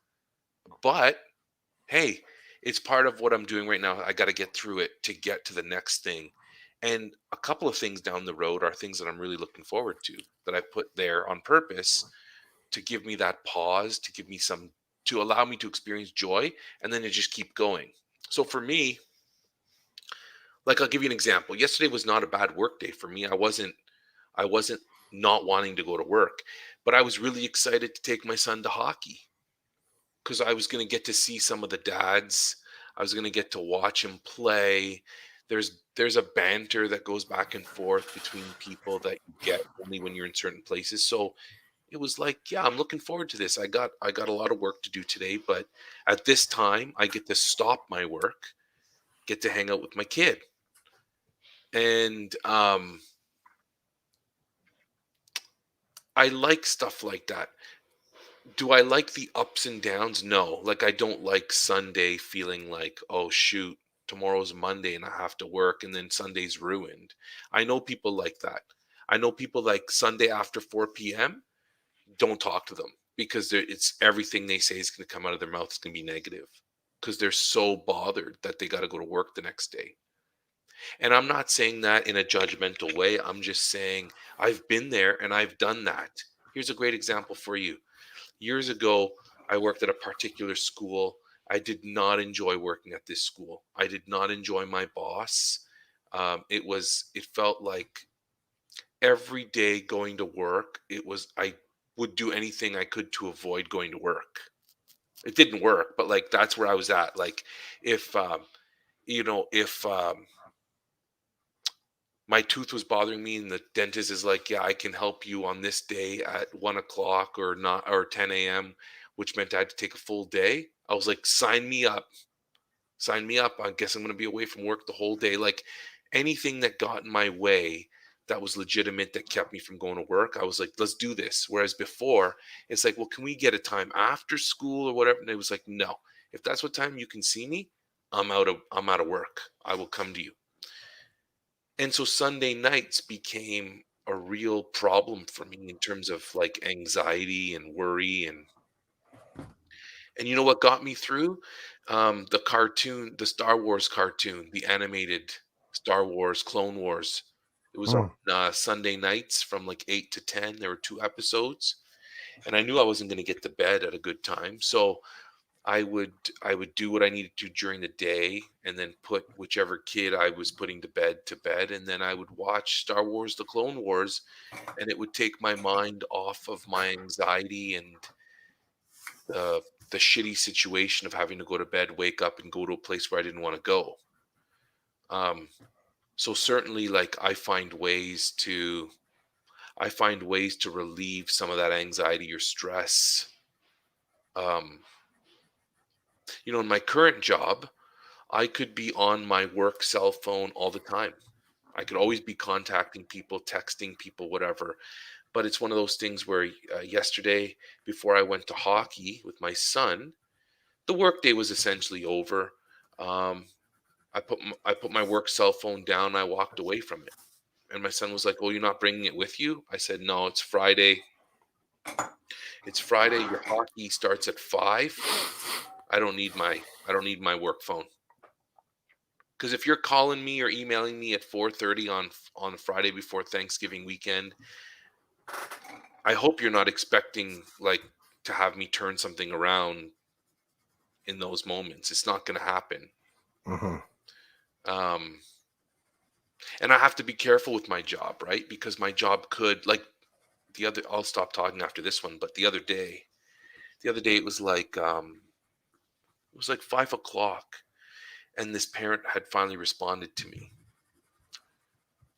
But hey, it's part of what I'm doing right now. I got to get through it to get to the next thing. And a couple of things down the road are things that I'm really looking forward to that I put there on purpose to give me that pause, to give me some, to allow me to experience joy and then to just keep going. So for me, like I'll give you an example. Yesterday was not a bad work day for me. I wasn't not wanting to go to work, but I was really excited to take my son to hockey because I was going to get to see some of the dads. I was going to get to watch him play. There's a banter that goes back and forth between people that you get only when you're in certain places. So it was like, yeah, I'm looking forward to this. I got a lot of work to do today, but at this time I get to stop my work, get to hang out with my kid. And I like stuff like that. Do I like the ups and downs? No. Like I don't like Sunday feeling like, "Oh shoot, tomorrow's Monday and I have to work and then Sunday's ruined." I know people like that. I know people like Sunday after 4 p.m. Don't talk to them because it's everything they say is going to come out of their mouth is going to be negative because they're so bothered that they got to go to work the next day. And I'm not saying that in a judgmental way. I'm just saying I've been there and I've done that. Here's a great example for you. Years ago, I worked at a particular school. I did not enjoy working at this school. I did not enjoy my boss. It felt like every day going to work, I would do anything I could to avoid going to work. It didn't work, but like that's where I was at. Like if, if my tooth was bothering me and the dentist is like, yeah, I can help you on this day at 1 o'clock or not, or 10 a.m., which meant I had to take a full day. I was like, sign me up, sign me up. I guess I'm going to be away from work the whole day. Like anything that got in my way that was legitimate that kept me from going to work, I was like, let's do this. Whereas before, it's like, well, can we get a time after school or whatever? And it was like, no, if that's what time you can see me, I'm out of work. I will come to you. And so Sunday nights became a real problem for me in terms of like anxiety and worry and you know what got me through? The cartoon, the Star Wars cartoon, the animated Star Wars Clone Wars. It was on Hmm. Sunday nights from like 8 to 10. There were 2 episodes, and I knew I wasn't going to get to bed at a good time. So I would do what I needed to during the day and then put whichever kid I was putting to bed, and then I would watch Star Wars: The Clone Wars, and it would take my mind off of my anxiety and the the shitty situation of having to go to bed, wake up, and go to a place where I didn't want to go. Um, so certainly, like I find ways to relieve some of that anxiety or stress. Um, in my current job, I could be on my work cell phone all the time. I could always be contacting people, texting people, whatever. But it's one of those things where yesterday, before I went to hockey with my son, the workday was essentially over. Um, I put my work cell phone down. I walked away from it, and my son was like, "Oh, you're not bringing it with you?" I said, "No, it's Friday. It's Friday. Your hockey starts at 5. I don't need my work phone." Because if you're calling me or emailing me at 4:30 on a Friday before Thanksgiving weekend, I hope you're not expecting like to have me turn something around in those moments. It's not going to happen. Hmm. Um, and I have to be careful with my job, right? Because my job could like I'll stop talking after this one, but the other day it was like 5 o'clock, and this parent had finally responded to me.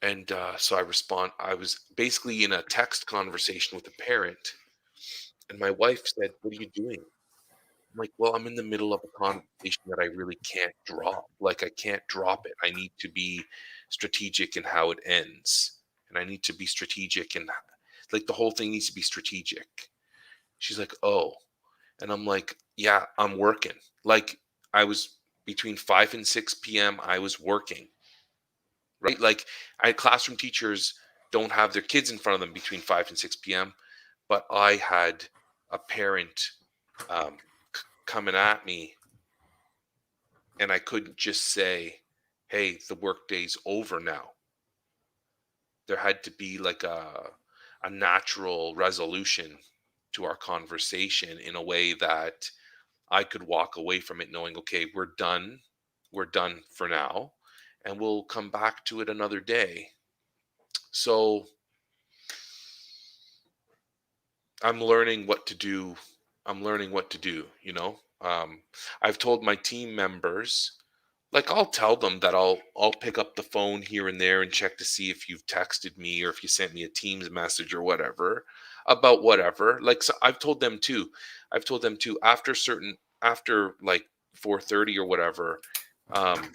And so I was basically in a text conversation with a parent, and my wife said, "What are you doing?" like, well, I'm in the middle of a conversation that I really can't drop. Like, I can't drop it. I need to be strategic in how it ends. And I need to be strategic and like the whole thing needs to be strategic. She's like, oh. And I'm like, yeah, I'm working. Like, I was between 5 and 6 p.m. I was working, right? Like, I classroom teachers don't have their kids in front of them between 5 and 6 p.m. But I had a parent um, coming at me, and I couldn't just say, "Hey, the workday's over now." There had to be like a natural resolution to our conversation in a way that I could walk away from it knowing, okay, we're done. We're done for now, and we'll come back to it another day. So I'm learning what to do. I'm learning what to do, you know? I've told my team members, like I'll tell them that I'll pick up the phone here and there and check to see if you've texted me or if you sent me a Teams message or whatever about whatever. Like so I've told them too. I've told them too after like 4:30 or whatever, um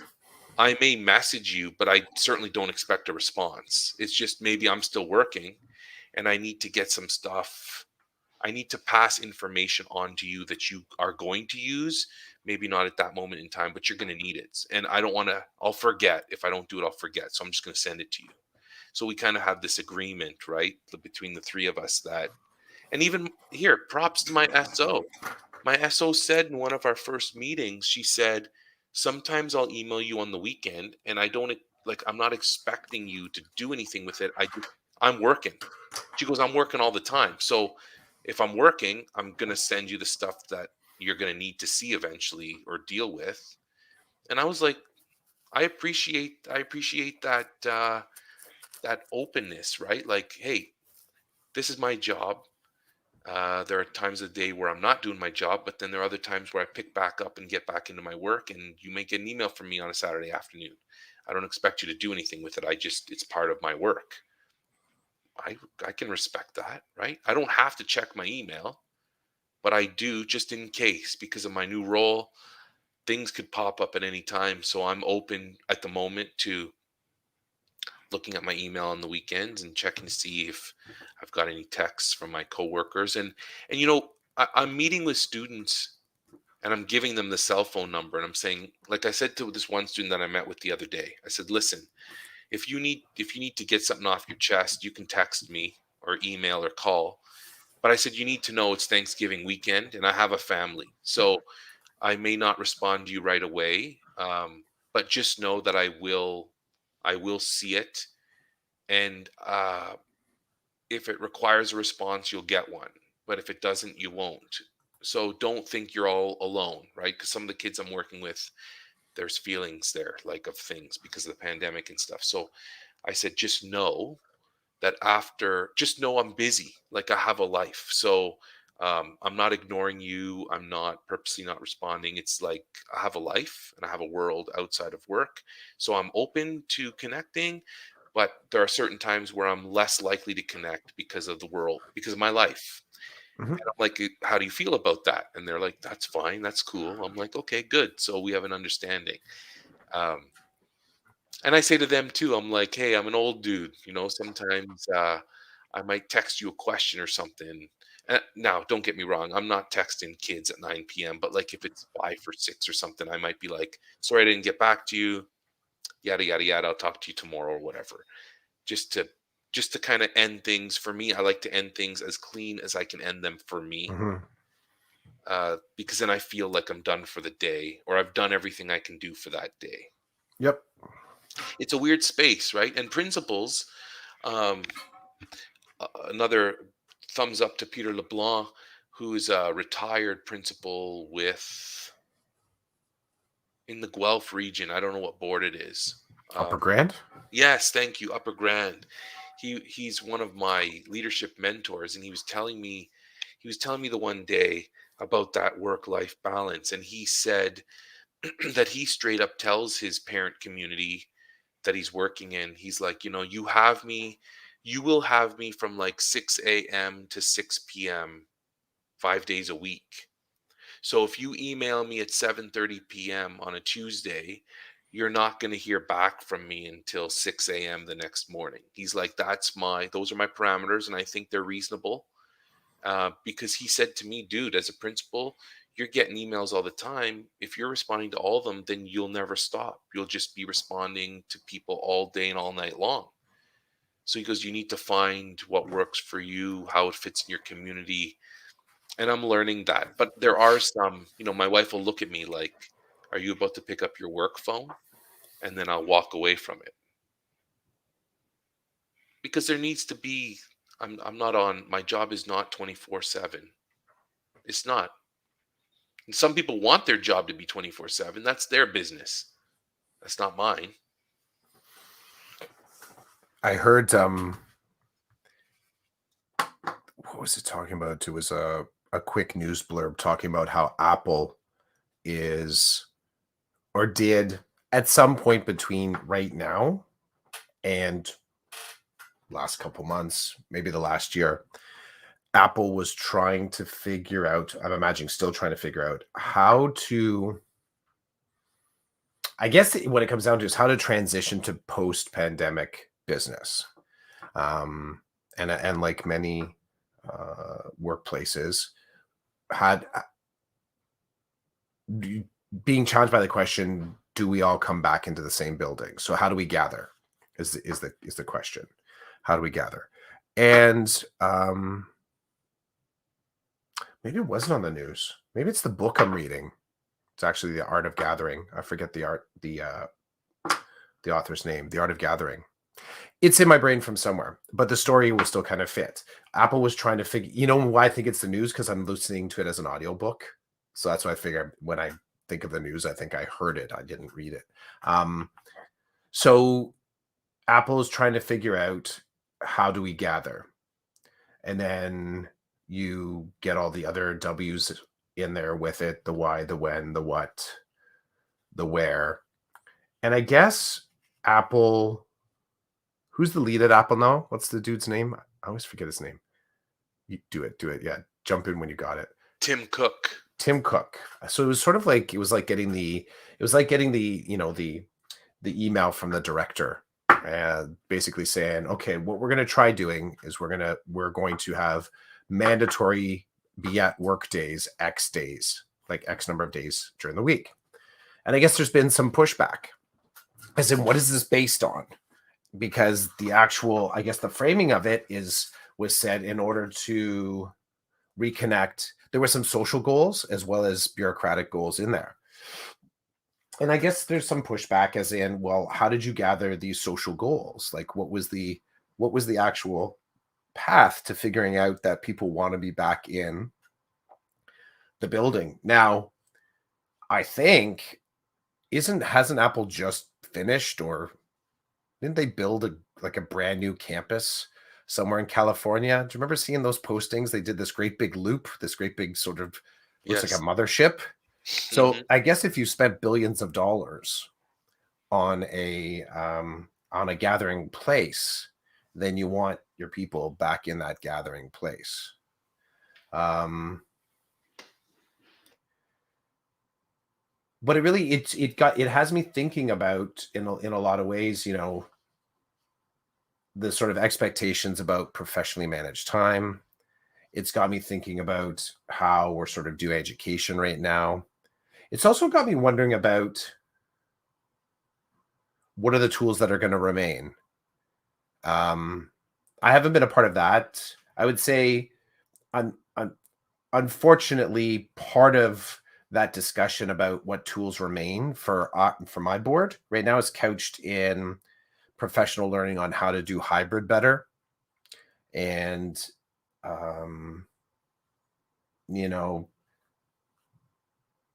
I may message you, but I certainly don't expect a response. It's just maybe I'm still working and I need to get some stuff. I need to pass information on to you that you are going to use. Maybe not at that moment in time, but you're going to need it. And I don't want to, I'll forget. If I don't do it, I'll forget. So I'm just going to send it to you. So we kind of have this agreement, right? Between the three of us that, and even here, props to my SO. My SO said in one of our first meetings, she said, sometimes I'll email you on the weekend and I don't like, I'm not expecting you to do anything with it. I'm working. She goes, I'm working all the time. So if I'm working, I'm going to send you the stuff that you're going to need to see eventually or deal with. And I was like, I appreciate that, that openness, right? Like, hey, this is my job. There are times of the day where I'm not doing my job, but then there are other times where I pick back up and get back into my work. And you may get an email from me on a Saturday afternoon. I don't expect you to do anything with it. It's part of my work. I can respect that, right? I don't have to check my email, but I do just in case because of my new role. Things could pop up at any time. So I'm open at the moment to looking at my email on the weekends and checking to see if I've got any texts from my coworkers. And I'm meeting with students and I'm giving them the cell phone number and I'm saying, like I said to this one student that I met with the other day, I said, listen, if you need to get something off your chest, you can text me or email or call. But I said, you need to know it's Thanksgiving weekend and I have a family. So I may not respond to you right away. But just know that I will see it. And if it requires a response, you'll get one. But if it doesn't, you won't. So don't think you're all alone, right? Because some of the kids I'm working with, there's feelings there, like of things because of the pandemic and stuff. So I said, just know I'm busy. Like I have a life. So I'm not ignoring you. I'm not purposely not responding. It's like I have a life and I have a world outside of work. So I'm open to connecting, but there are certain times where I'm less likely to connect because of the world, because of my life. Mhm. And I'm like, how do you feel about that? And they're like, that's fine. That's cool. I'm like, okay, good. So we have an understanding. Um, and I say to them too, I'm like, "Hey, I'm an old dude, sometimes, I might text you a question or something." Now, don't get me wrong, I'm not texting kids at 9 PM, but, like, if it's 5 or 6 or something, I might be like, "Sorry I didn't get back to you, yada, yada, yada, I'll talk to you tomorrow," or whatever. Just to just to kinda end things for me, I like to end things as clean as I can end them for me, Mhm. because then I feel like I'm done for the day, or I've done everything I can do for that day. Yep. It's a weird space, right? And principals, um another thumbs up to Peter LeBlanc, who's a retired principal with in the Guelph region. I don't know what board it is. Upper Um, Grand. yes, thank you, Upper Grand. He's one of my leadership mentors, and he was telling me the one day about that work life balance, and he said that he straight up tells his parent community that he's working in. He's like, you will have me from like 6 a.m. to 6 p.m. 5 days a week. So if you email me at 7:30 p.m. on a Tuesday, you're not going to hear back from me until 6 a.m. the next morning. He's like, those are my parameters, and I think they're reasonable. Because he said to me, dude, as a principal, you're getting emails all the time. If you're responding to all of them, then you'll never stop. You'll just be responding to people all day and all night long. So he goes, you need to find what works for you, how it fits in your community. And I'm learning that. But there are some, my wife will look at me like, are you about to pick up your work phone? And then I'll walk away from it. Because there needs to be, I'm not on, my job is not 24/7. It's not. And some people want their job to be 24/7. That's their business. That's not mine. I heard what was it talking about? It was a quick news blurb talking about how Apple is or did at some point between right now and last couple months, maybe the last year, Apple was trying to figure out, I'm imagining still trying to figure out how to, I guess what it comes down to is how to transition to post-pandemic business. And like many workplaces had being challenged by the question, do we all come back into the same building? So how do we gather is the question. How do we gather? And maybe it wasn't on the news. Maybe it's the book I'm reading. It's actually The Art of Gathering. I forget the author's name, The Art of Gathering. It's in my brain from somewhere, but the story will still kind of fit. Apple was trying to figure, why I think it's the news? Because I'm listening to it as an audiobook. So that's why I figure when I think of the news, I think I heard it. I didn't read it. So Apple is trying to figure out, how do we gather? And then you get all the other W's in there with it, the why, the when, the what, the where. And I guess Apple, who's the lead at Apple now? What's the dude's name? I always forget his name. You do it. Yeah. Jump in when you got it. Tim Cook. Tim Cook. So it was sort of like, it was like getting the email from the director, basically saying, okay, what we're going to try doing is we're going to have mandatory be at work days, X days, like X number of days during the week. And I guess there's been some pushback. I said, what is this based on? Because the actual, I guess the framing of it was said in order to reconnect. There were some social goals as well as bureaucratic goals in there. And I guess there's some pushback as in, well, how did you gather these social goals? Like what was the actual path to figuring out that people want to be back in the building? Now, I think hasn't Apple just finished, or didn't they build a brand new campus somewhere in California? Do you remember seeing those postings? They did this great big loop, this great big sort of looks like a mothership. So I guess if you spent billions of dollars on a gathering place, then you want your people back in that gathering place. But it really it has me thinking about in a lot of ways, the sort of expectations about professionally managed time. It's got me thinking about how we're sort of doing education right now. It's also got me wondering about what are the tools that are going to remain. I haven't been a part of that. I would say, unfortunately, part of that discussion about what tools remain for my board right now is couched in professional learning on how to do hybrid better. And,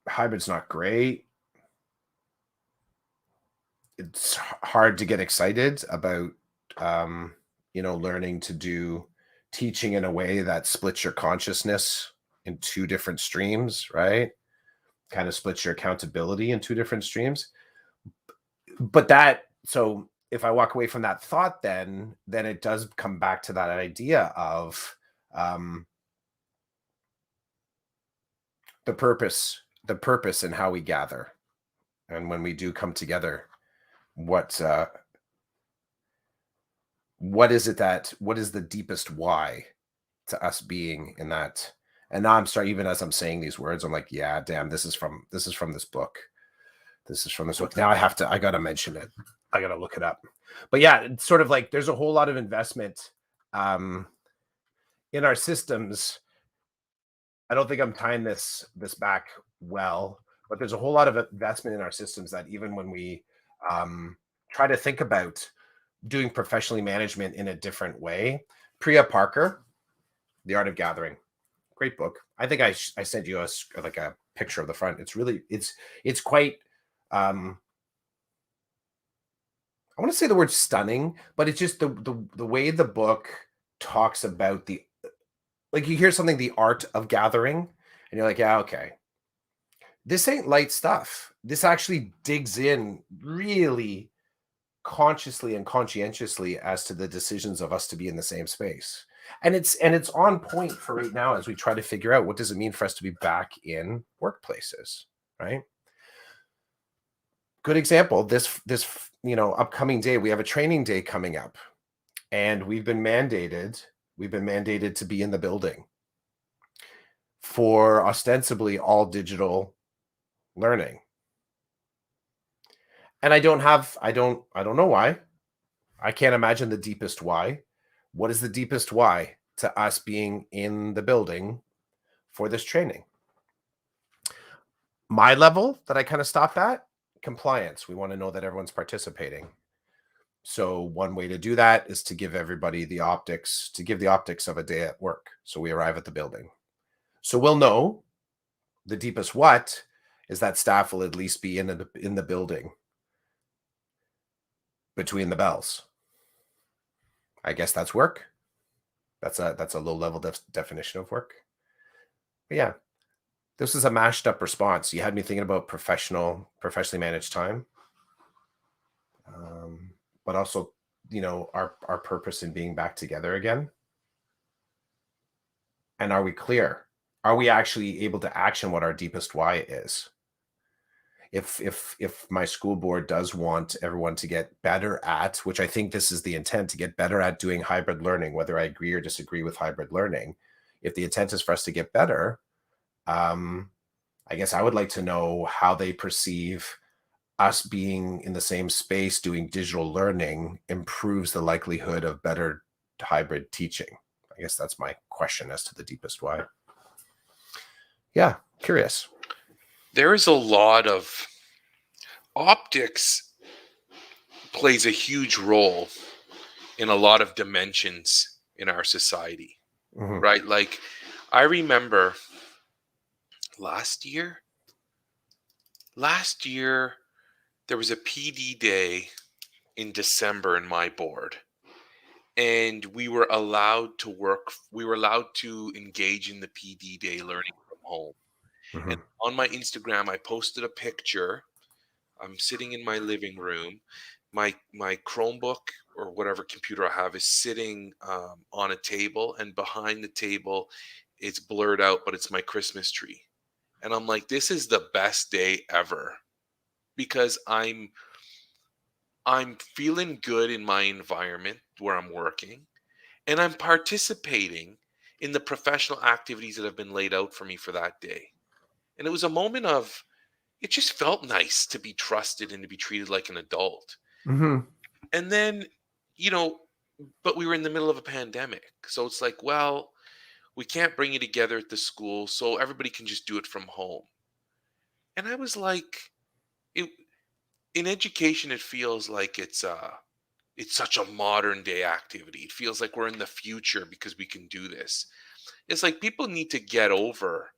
hybrid's not great. It's hard to get excited about, learning to do teaching in a way that splits your consciousness in two different streams, right? Kind of splits your accountability in two different streams. But so if I walk away from that thought, then it does come back to that idea of the purpose and how we gather, and when we do come together, what what is the deepest why to us being in that. And now I'm sorry, even as I'm saying these words, I'm like, yeah, damn, this is from this book. This is from this book. Now I gotta mention it. I gotta look it up. But yeah, it's sort of like there's a whole lot of investment um in our systems. I don't think I'm tying this back well, but there's a whole lot of investment in our systems that even when we try to think about doing professionally management in a different way. Priya Parker, The Art of Gathering, great book. I think I sent you like a picture of the front. It's really it's quite um I want to say the word stunning, but it's just the way the book talks about the, like, you hear something, the art of gathering, and you're like, yeah, okay, this ain't light stuff. This actually digs in really consciously and conscientiously as to the decisions of us to be in the same space. And it's on point for right now as we try to figure out what does it mean for us to be back in workplaces, right? Good example, this upcoming day, we have a training day coming up, and we've been mandated to be in the building for ostensibly all digital learning. And I don't know why. I can't imagine the deepest why. What is the deepest why to us being in the building for this training? My level that I kind of stopped at, compliance. We want to know that everyone's participating. So one way to do that is to give everybody the optics of a day at work. So we arrive at the building. So we'll know the deepest what is that staff will at least be in the building between the bells. I guess that's work. That's a low level definition of work. But yeah, this is a mashed up response. You had me thinking about professionally managed time, but also, our purpose in being back together again. And are we clear? Are we actually able to action what our deepest why is? If my school board does want everyone to get better at, which I think this is the intent, to get better at doing hybrid learning, whether I agree or disagree with hybrid learning, if the intent is for us to get better, um, I guess I would like to know how they perceive us being in the same space doing digital learning improves the likelihood of better hybrid teaching. I guess that's my question as to the deepest why. Yeah, curious. There is a lot of optics plays a huge role in a lot of dimensions in our society, Mhm, right? Like I remember last year, last year there was a PD day in December in my board, and we were allowed to engage in the PD day learning from home. And mhm, on my Instagram I posted a picture. I'm sitting in my living room. My Chromebook or whatever computer I have is sitting on a table, and behind the table, it's blurred out, but it's my Christmas tree. And I'm like, this is the best day ever because I'm feeling good in my environment where I'm working, and I'm participating in the professional activities that have been laid out for me for that day. And it was a moment of it just felt nice to be trusted and to be treated like an adult. mhm, And then, you know, but we were in the middle of a pandemic. So it's like, well, we can't bring you together at the school, so everybody can just do it from home. And I was like, it, in education, it feels like it's such a modern day activity. It feels like we're in the future because we can do this. It's like people need to get over,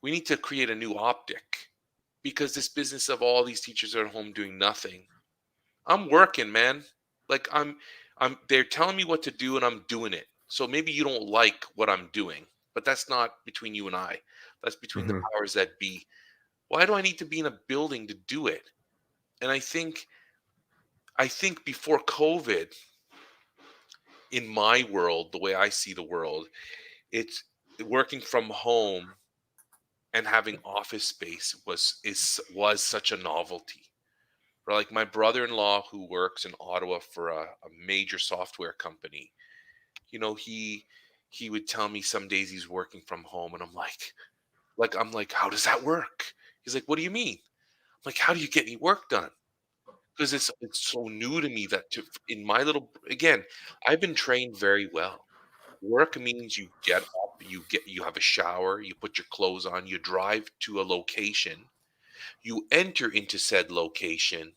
we need to create a new optic because this business of all these teachers are at home doing nothing. I'm working, man. Like they're telling me what to do and I'm doing it. So maybe you don't like what I'm doing, but that's not between you and I. That's between the mhm, powers that be. Why do I need to be in a building to do it? And I think before COVID, in my world, the way I see the world, it's working from home and having office space was such a novelty. For like my brother-in-law who works in Ottawa for a major software company, he would tell me some days he's working from home, and I'm like, how does that work? He's like, what do you mean? I'm like, how do you get any work done? Because it's so new to me that in my little again, I've been trained very well. Work means you get up, you have a shower, you put your clothes on, you drive to a location, you enter into said location,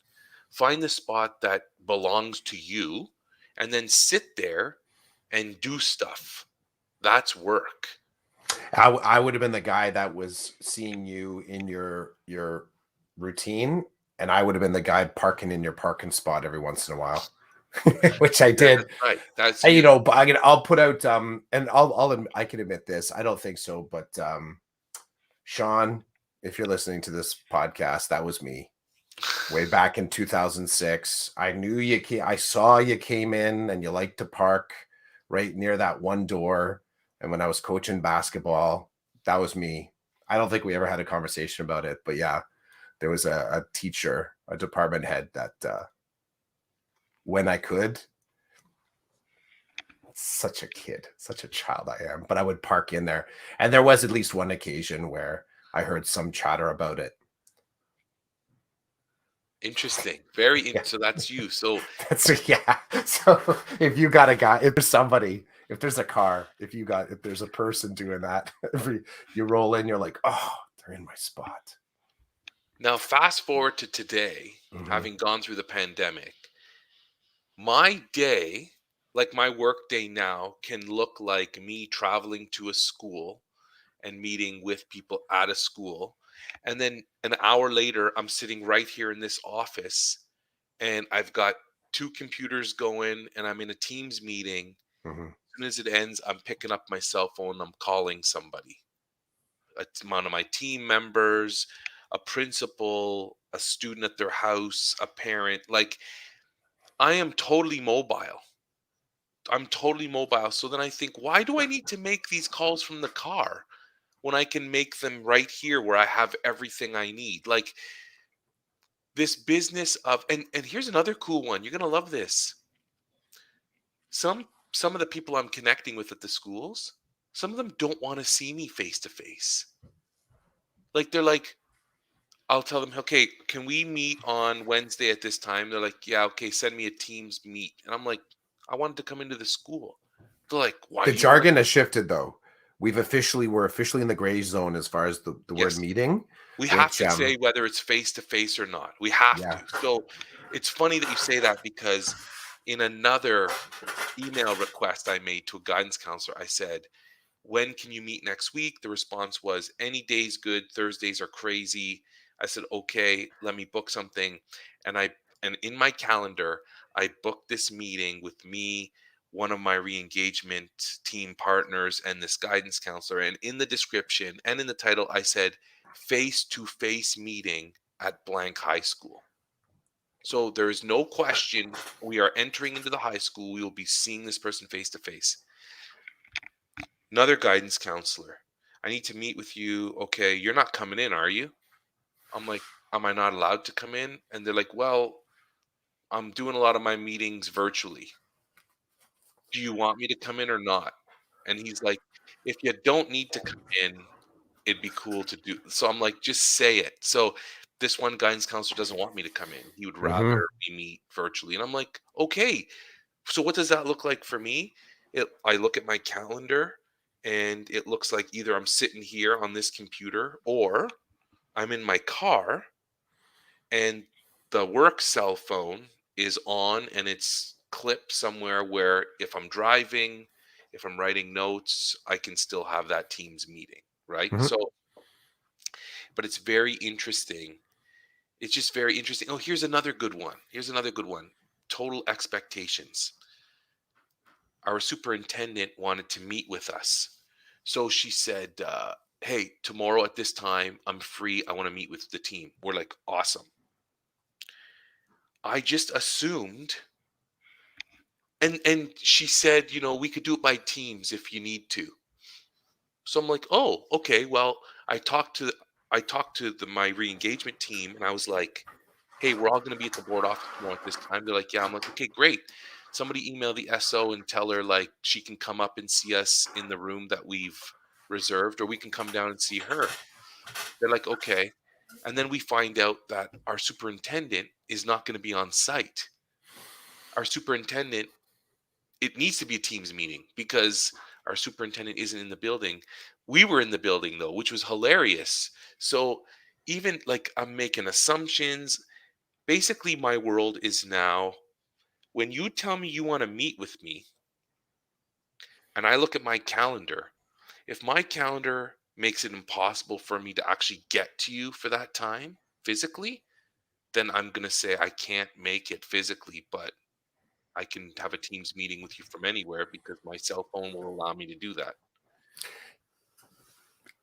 find the spot that belongs to you, and then sit there and do stuff. That's work. I would have been the guy that was seeing you in your routine, and I would have been the guy parking in your parking spot every once in a while, which I Yeah, did. that's right. That's And, you. but I'll put out and I can admit this. I don't think so, but Sean, if you're listening to this podcast, that was me way back in 2006. I knew you came, I saw you came in and you liked to park right near that one door. And when I was coaching basketball, that was me. I don't think we ever had a conversation about it, but yeah, there was a teacher, a department head that when I could, such a kid, such a child I am, but I would park in there. And there was at least one occasion where I heard some chatter about it. Interesting. Very Yeah. so that's you. So That's yeah. So if you got a guy, if there's somebody, if there's a car, if there's a person doing that, you roll in, you're like, oh, they're in my spot. now fast forward to today, Hmm. having gone through the pandemic. My day, like my work day now, can look like me traveling to a school and meeting with people at a school. And then an hour later, I'm sitting right here in this office and I've got two computers going and I'm in a Teams meeting. Hmm. As soon as it ends, I'm picking up my cell phone, I'm calling somebody, one of my team members, a principal, a student at their house, a parent. Like I am totally mobile. I'm totally mobile. So then I think, why do I need to make these calls from the car when I can make them right here where I have everything I need? Like this business of and here's another cool one. You're gonna love this. Some of the people I'm connecting with at the schools, some of them don't want to see me face to face. Like they're like, I'll tell them, okay, can we meet on Wednesday at this time? They're like, yeah, okay, send me a Teams meet. And I'm like, I wanted to come into the school. They're like, why The do you want jargon to? has shifted though. We're officially in the gray zone as far as the word Yes, meeting, we have which to say whether it's face to face or not. We have to. yeah. So it's funny that you say that because in another email request I made to a guidance counselor, I said, when can you meet next week? The response was, any day's good. Thursdays are crazy. I said, okay, let me book something. And and in my calendar, I booked this meeting with me, one of my re-engagement team partners, and this guidance counselor. And in the description and in the title, I said face-to-face meeting at blank high school. So there is no question we are entering into the high school. We will be seeing this person face to face. Another guidance counselor. I need to meet with you. Okay, you're not coming in, are you? I'm like, am I not allowed to come in? And they're like, well, I'm doing a lot of my meetings virtually. Do you want me to come in or not? And he's like, if you don't need to come in, it'd be cool to do. So I'm like, just say it. So this one guidance counselor doesn't want me to come in. He would Hmm. rather we meet virtually. And I'm like, okay, so what does that look like for me? I look at my calendar and it looks like either I'm sitting here on this computer or I'm in my car and the work cell phone is on and it's clipped somewhere where if I'm driving, if I'm writing notes, I can still have that Teams meeting, right? Hmm. So, but it's very interesting. It's just very interesting. Oh, here's another good one. Here's another good one. Total expectations. Our superintendent wanted to meet with us. So she said, hey, tomorrow at this time, I'm free. I want to meet with the team. We're like, awesome. I just assumed, and she said, we could do it by teams if you need to. So I'm like, oh, okay. Well, I talked to my re-engagement team, and I was like, hey, we're all going to be at the board office tomorrow at this time. They're like, yeah. I'm like, okay, great. Somebody email the SO and tell her like she can come up and see us in the room that we've reserved, or we can come down and see her. They're like, okay. And then we find out that our superintendent is not going to be on site. Our superintendent, it needs to be a Teams meeting because our superintendent isn't in the building. We were in the building though, which was hilarious. So even like I'm making assumptions. Basically, my world is now when you tell me you want to meet with me and I look at my calendar, if my calendar makes it impossible for me to actually get to you for that time physically, then I'm going to say I can't make it physically, but I can have a Teams meeting with you from anywhere because my cell phone will allow me to do that.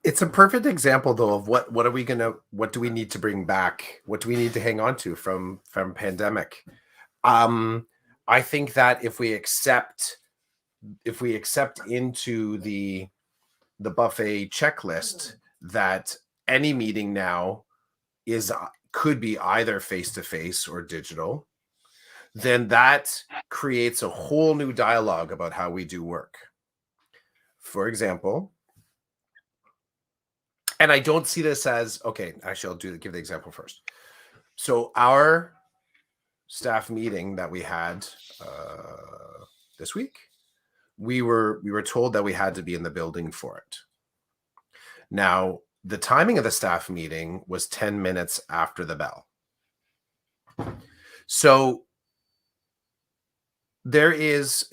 It's a perfect example though of what do we need to bring back? What do we need to hang on to from pandemic? Um, I think that if we accept into the buffet checklist that any meeting now is could be either face to face or digital, then that creates a whole new dialogue about how we do work. For example, and I don't see this as okay. Actually, give the example first. So our staff meeting that we had this week, we were told that we had to be in the building for it. Now, the timing of the staff meeting was 10 minutes after the bell. So there is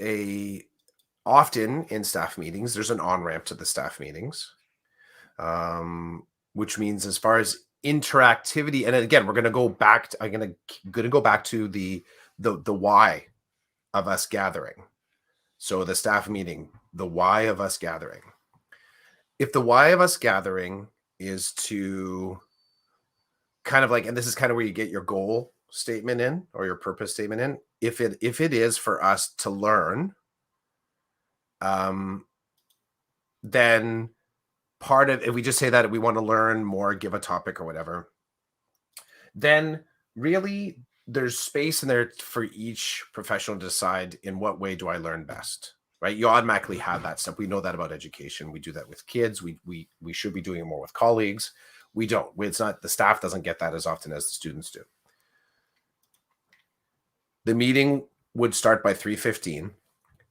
often in staff meetings, there's an on-ramp to the staff meetings, which means as far as interactivity, and again, we're going to go back to, I'm going to go back to the why of us gathering. So the staff meeting, the why of us gathering. If the why of us gathering is to kind of like, and this is kind of where you get your goal statement in or your purpose statement in. If it is for us to learn, then part of, if we just say that we want to learn more, give a topic or whatever, then really there's space in there for each professional to decide in what way do I learn best, right? You automatically have that stuff. We know that about education. We do that with kids. We should be doing it more with colleagues. We don't. It's not, the staff doesn't get that as often as the students do. The meeting would start by 3:15.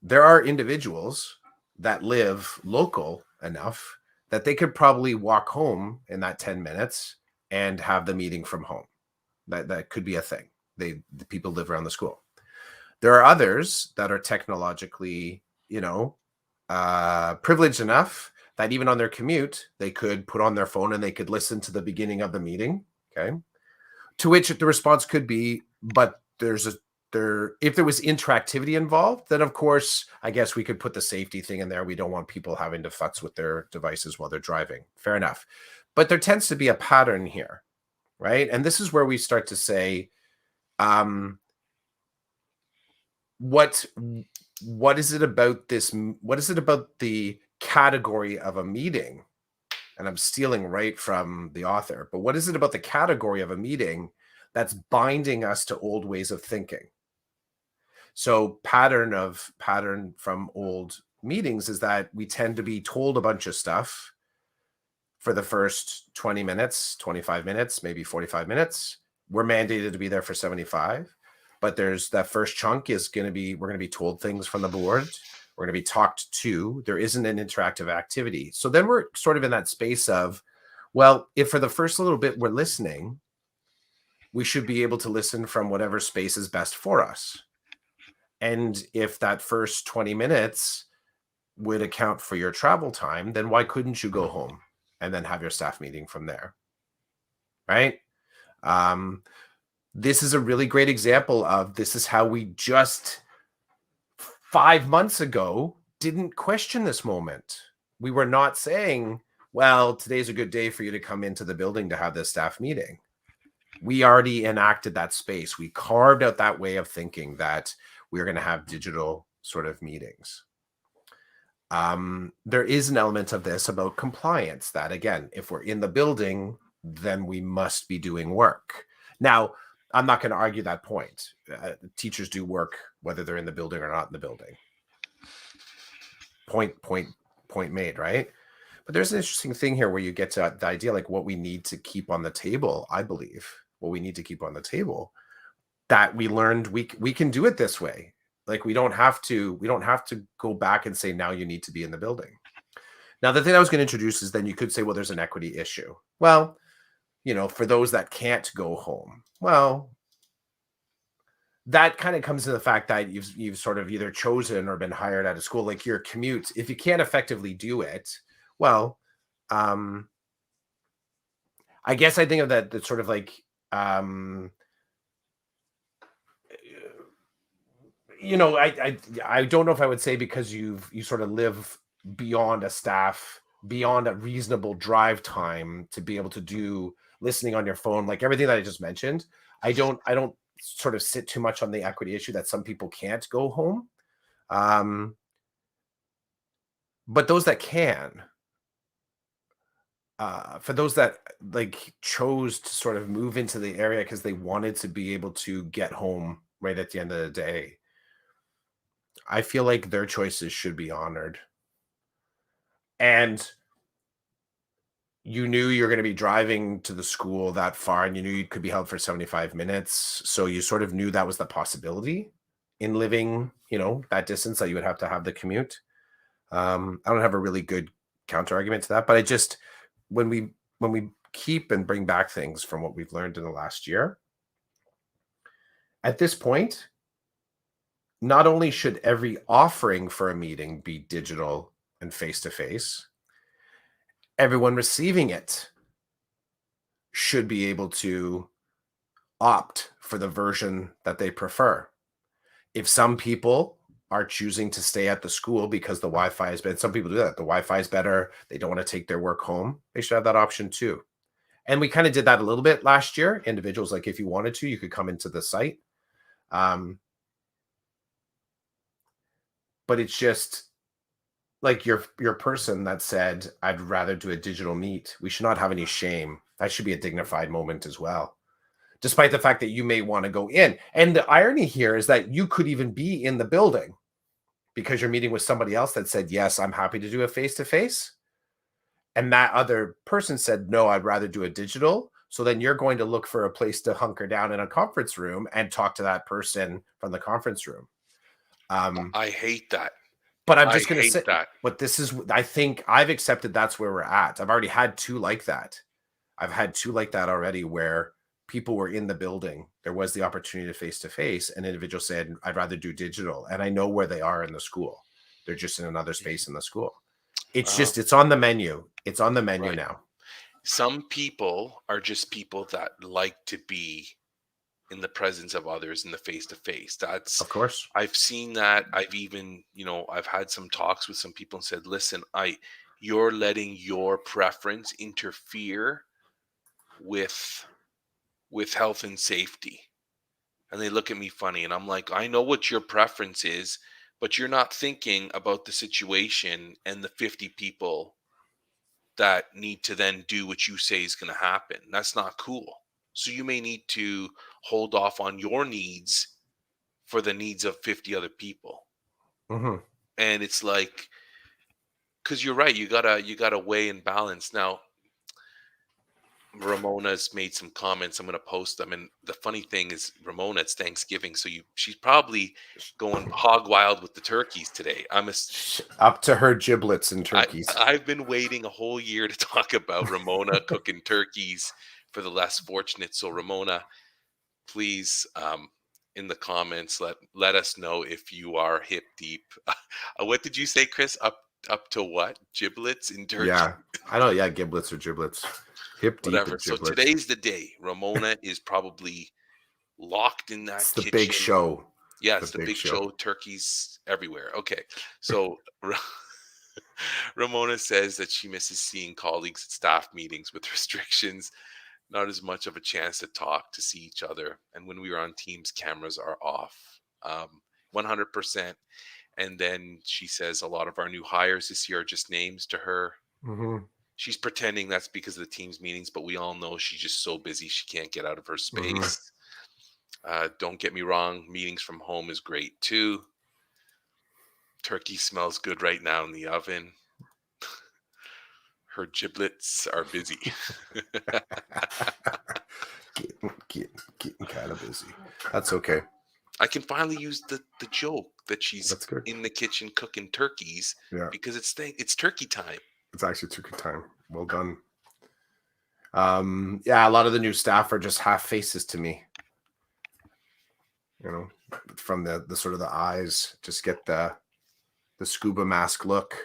There are individuals that live local enough that they could probably walk home in that 10 minutes and have the meeting from home. That could be a thing. The people live around the school. There are others that are technologically, privileged enough that even on their commute, they could put on their phone and they could listen to the beginning of the meeting. Okay. To which the response could be, but if there was interactivity involved, then of course, I guess we could put the safety thing in there. We don't want people having to futz with their devices while they're driving. Fair enough. But there tends to be a pattern here, right? And this is where we start to say, what is it about this? What is it about the category of a meeting? And I'm stealing right from the author, but what is it about the category of a meeting that's binding us to old ways of thinking? So pattern from old meetings is that we tend to be told a bunch of stuff for the first 20 minutes, 25 minutes, maybe 45 minutes. We're mandated to be there for 75, but there's that first chunk we're going to be told things from the board. We're going to be talked to. There isn't an interactive activity. So then we're sort of in that space of, well, if for the first little bit we're listening, we should be able to listen from whatever space is best for us. And if that first 20 minutes would account for your travel time, then why couldn't you go home and then have your staff meeting from there? Right? This is a really great example of this is how we just 5 months ago didn't question this moment. We were not saying, well, today's a good day for you to come into the building to have this staff meeting. We already enacted that space. We carved out that way of thinking that we're going to have digital sort of meetings. There is an element of this about compliance that, again, if we're in the building, then we must be doing work. Now, I'm not going to argue that point. Teachers do work whether they're in the building or not in the building. Point made, right? But there's an interesting thing here where you get to the idea, like what we need to keep on the table. I believe what we need to keep on the table, that we learned we can do it this way. Like we don't have to go back and say now you need to be in the building. Now the thing I was going to introduce is, then you could say, well, there's an equity issue. Well, for those that can't go home, well, that kind of comes to the fact that you've sort of either chosen or been hired at a school, like your commute. If you can't effectively do it, well, um, I guess I think of that sort of like, um, I don't know if I would say, because you sort of live beyond a staff, beyond a reasonable drive time to be able to do listening on your phone, like everything that I just mentioned. I don't sort of sit too much on the equity issue that some people can't go home. Um, but those that can, for those that like chose to sort of move into the area because they wanted to be able to get home right at the end of the day, I feel like their choices should be honored. And you knew you're going to be driving to the school that far, and you knew you could be held for 75 minutes. So you sort of knew that was the possibility in living, that distance, that you would have to have the commute. I don't have a really good counter argument to that, but I just, when we keep and bring back things from what we've learned in the last year, at this point, not only should every offering for a meeting be digital and face to face, everyone receiving it should be able to opt for the version that they prefer. If some people are choosing to stay at the school because the Wi-Fi is better, some people do that. The Wi-Fi is better. They don't want to take their work home. They should have that option too. And we kind of did that a little bit last year. Individuals, like, if you wanted to, you could come into the site. But it's just like your person that said, I'd rather do a digital meet. We should not have any shame. That should be a dignified moment as well, despite the fact that you may want to go in. And the irony here is that you could even be in the building because you're meeting with somebody else that said, yes, I'm happy to do a face-to-face. And that other person said, no, I'd rather do a digital. So then you're going to look for a place to hunker down in a conference room and talk to that person from the conference room. I hate that. But I'm I just going to hate say, that. but this is, I think I've accepted that's where we're at. I've already had two like that. I've had two like that already, where people were in the building. There was the opportunity to face to face. An individual said, I'd rather do digital. And I know where they are in the school. They're just in another space in the school. It's Uh, just, it's on the menu. It's on the menu right. now. Some people are just people that like to be in the presence of others in the face to face. Of course. I've seen that. I've even, I've had some talks with some people and said, listen, you're letting your preference interfere with health and safety. And they look at me funny, and I'm like, I know what your preference is, but you're not thinking about the situation and the 50 people that need to then do what you say is going to happen. That's not cool. So you may need to hold off on your needs for the needs of 50 other people. Hmm. And it's like, because you're right, you gotta weigh and balance. Now, Ramona's made some comments. I'm gonna post them. And the funny thing is, Ramona, it's Thanksgiving, so she's probably going hog wild with the turkeys today. Up to her giblets and I turkeys. I've been waiting a whole year to talk about Ramona cooking turkeys for the less fortunate. So Ramona, please, in the comments, let us know if you are hip deep. What did you say, Chris? Up to what? Giblets in turkey? Yeah. I know. Yeah. Giblets or giblets. Hip deep Whatever. in So giblets. today's the day. Ramona is probably locked in It's that the big kitchen. show. Yeah, The it's the big big show. show. Turkeys everywhere. Okay. So Ramona says that she misses seeing colleagues at staff meetings with restrictions, not as much of a chance to talk, to see each other. And when we were on Teams, cameras are off. 100%. And then she says a lot of our new hires this year are just names to her. Mm-hmm. She's pretending that's because of the team's meetings, but we all know she's just so busy she can't get out of her Mm-hmm. space. Don't get me wrong, meetings from home is great too. Turkey smells good right now in the oven. Her giblets are busy. Getting kind of busy. That's okay. I can finally use the joke that she's That's good. in the kitchen cooking turkeys Yeah, because it's turkey time. it's actually took your time. Well done. Yeah, a lot of the new staff are just half faces to me. You know, from the sort of the eyes, just get the scuba mask look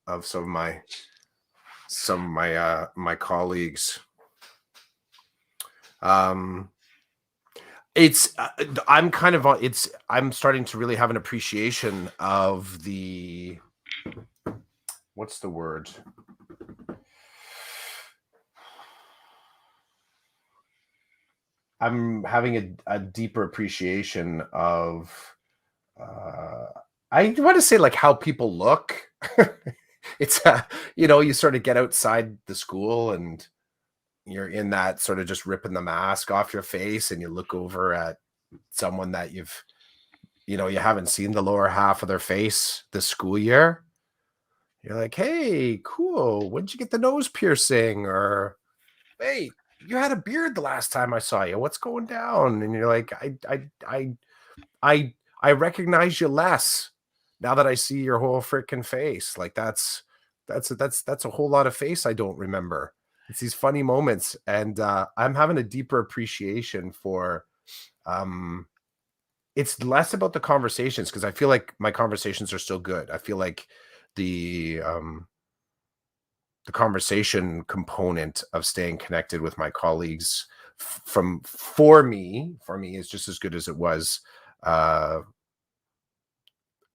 of my colleagues. Um, it's I'm kind of it's I'm starting to really have an appreciation of the what's the word? I'm having a deeper appreciation of uh I want to say like how people look. It's you sort of get outside the school and you're in that sort of just ripping the mask off your face and you look over at someone that you haven't seen the lower half of their face this school year. You're like, hey, cool, when'd you get the nose piercing? Or hey, you had a beard the last time I saw you, what's going down? And you're like, I recognize you less now that I see your whole freaking face. Like that's a whole lot of face I don't remember. It's these funny moments, and I'm having a deeper appreciation for. It's less about the conversations because I feel like my conversations are still good. I feel like the conversation component of staying connected with my colleagues for me is just as good as it was. Uh,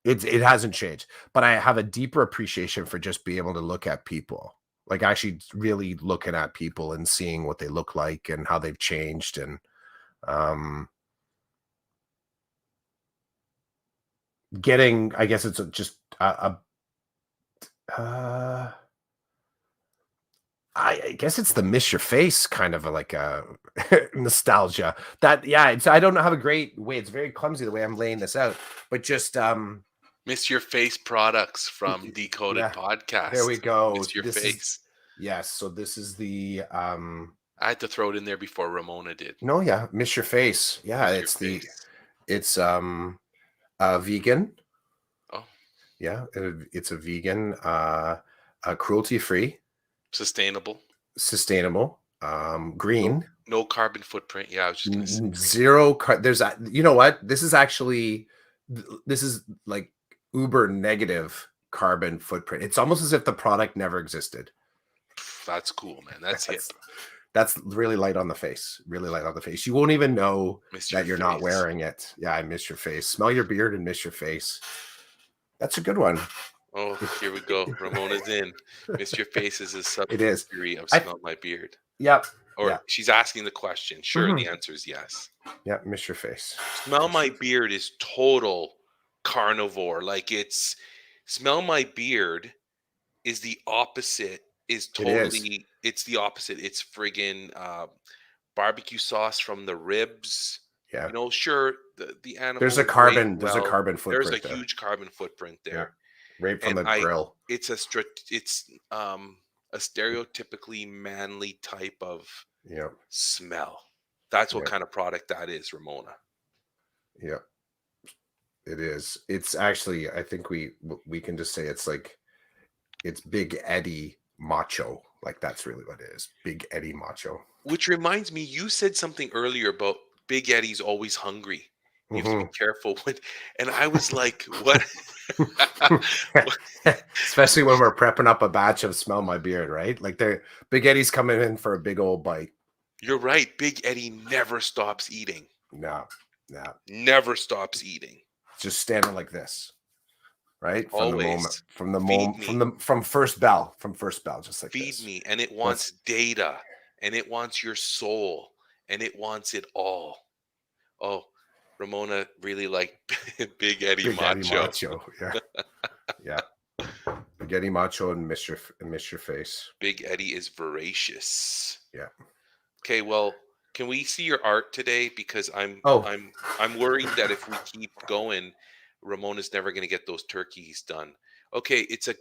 it hasn't changed, but I have a deeper appreciation for just being able to look at people, like actually really looking at people and seeing what they look like and how they've changed. And um, getting, I guess it's just uh, I guess it's the miss your face kind of like a nostalgia that, yeah, I don't have a great way. It's very clumsy the way I'm laying this out, but just Miss Your Face products from Decoded yeah, there we Podcast. go. Miss Your This is Face. yes. So this is the I had to throw it in there before Ramona did. no, yeah, miss your face. Yeah, Miss Your Face. it's vegan. Oh, Yeah, it's a vegan, cruelty free, sustainable. sustainable, No, green. no carbon footprint. Yeah, I was just gonna say green. Zero there's you know what, this is actually this is like uber negative carbon footprint. It's almost as if the product never existed. That's cool, man. That's hip. that's that's really light on the face, really light on the face. You won't even know Miss Your that you're not Face. wearing it. Yeah, I miss your face. Smell your beard and miss your face. That's a good one. Oh, here we go. Ramona's in. Miss Your Face is a It is. subsidiary of I Smell My Beard. Yep. Or Yeah. she's asking the question. Sure, the Mhm. answer is yes. Yeah, miss your face. Smell Miss My your face. Beard is total carnivore. Like it's Smell My Beard is the opposite. Is It is. totally. It's the opposite. It's friggin' barbecue sauce from the ribs. Yeah. Sure, the animal was raised There's a well. carbon There's a footprint there. huge carbon footprint Yeah. there, Right from and the grill. it's a stereotypically manly type of Yeah. smell. That's what Yeah. kind of product that is, Ramona. Yeah. It is. It's actually, I think we can just say it's like it's Big Eddie macho. Like that's really what it is. Big Eddie macho. Which reminds me, you said something earlier about Big Eddie's always hungry. You have to be Mhm. careful when, and I was like, what? What? Especially when we're prepping up a batch of smell my beard, right? Like the Big Eddie's coming in for a big old bite. You're right. Big Eddie never stops eating. No, no. Never stops eating. Just standing like this, right? Always. Feed From me. from first bell, just like Feed this. me. And it Let's wants data. And it wants your soul. And it wants it all. Oh, Ramona really liked Big Eddie Big Eddie Macho. Macho. Yeah. Yeah. Big Eddie Macho and Miss Your Face. Big Eddie is voracious. Yeah. Okay, well, can we see your art today? Because Oh, I'm worried that if we keep going, Ramona's never going to get those turkeys done. Okay, it's a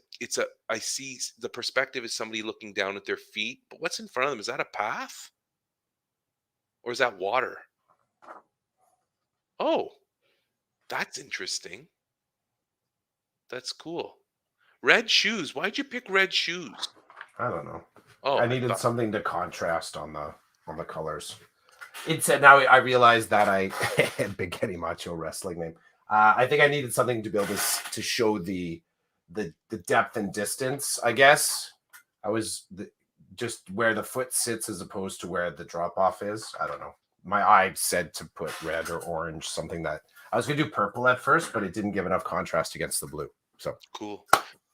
I see the perspective is somebody looking down at their feet, but what's in front of them? Is that a path or is that water? Oh, that's interesting. That's cool. Red shoes. Why'd you pick red shoes? I don't know. Oh, I I needed thought something to contrast on the colors. It said now I realized that I Big Eddie Macho wrestling name. I think I needed something to be able to show the depth and distance. I guess I was just where the foot sits as opposed to where the drop off is. I don't know. My eye said to put red or orange, something that I was gonna do purple at first, but it didn't give enough contrast against the blue. So cool.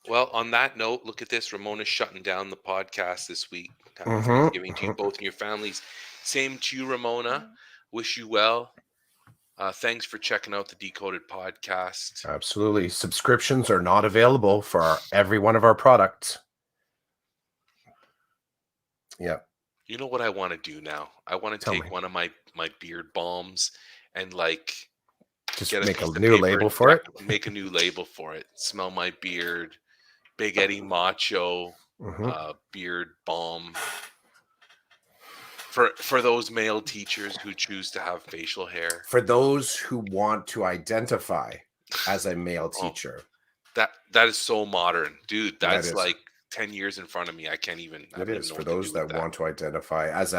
Well, on that note, look at this. Ramona's shutting down the podcast this week. Happy Thanksgiving to you mhm. both and your families. Same to you, Ramona. Wish you well. Thanks for checking out the Decoded podcast. Absolutely. Subscriptions are not available for every one of our products. Yeah. You know what I want to do now? I want to Tell take me. one of my beard balms and like Just get a make a piece of new paper label and for it. make a new label for it. Smell my beard, Big Eddie Macho, Mhm. beard balm for those male teachers who choose to have facial hair. For those who want to identify as a male Oh, teacher, that is so modern, dude. that That's is. like 10 years in front of me. I can't even. I It don't even is know for what to those do with that that. want to identify as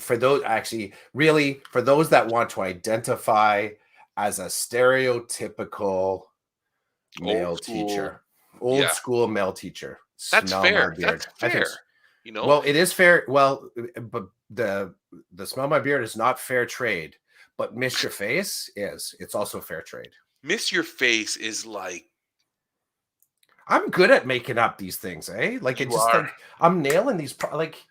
for those actually really for those that want to identify as a stereotypical Old male school. teacher, old Yeah, school male teacher. that's Smell my fair. That's beard. I think. fair. You know, Well, it is fair. Well, but the smell my beard is not fair trade, but miss your face is. It's also fair trade. Miss Your Face is like I'm good at making up these things, eh? Like it you just are. like I'm nailing these. Like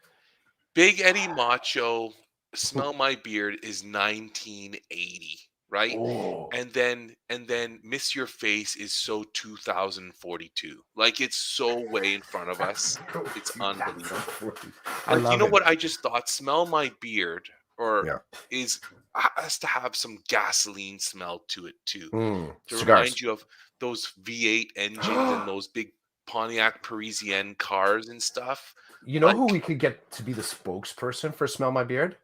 Big Eddie Macho, Smell My Beard is 1980, right? oh, And then Miss Your Face is so 2042. Like it's so way in front of us. It's unbelievable. 2040. I Like you love know it. what I just thought? Smell My Beard or Yeah. is has to have some gasoline smell to it too. To remind Cigars. you of those V8 engines and those big Pontiac Parisienne cars and stuff. You know who Like we could get to be the spokesperson for Smell My Beard?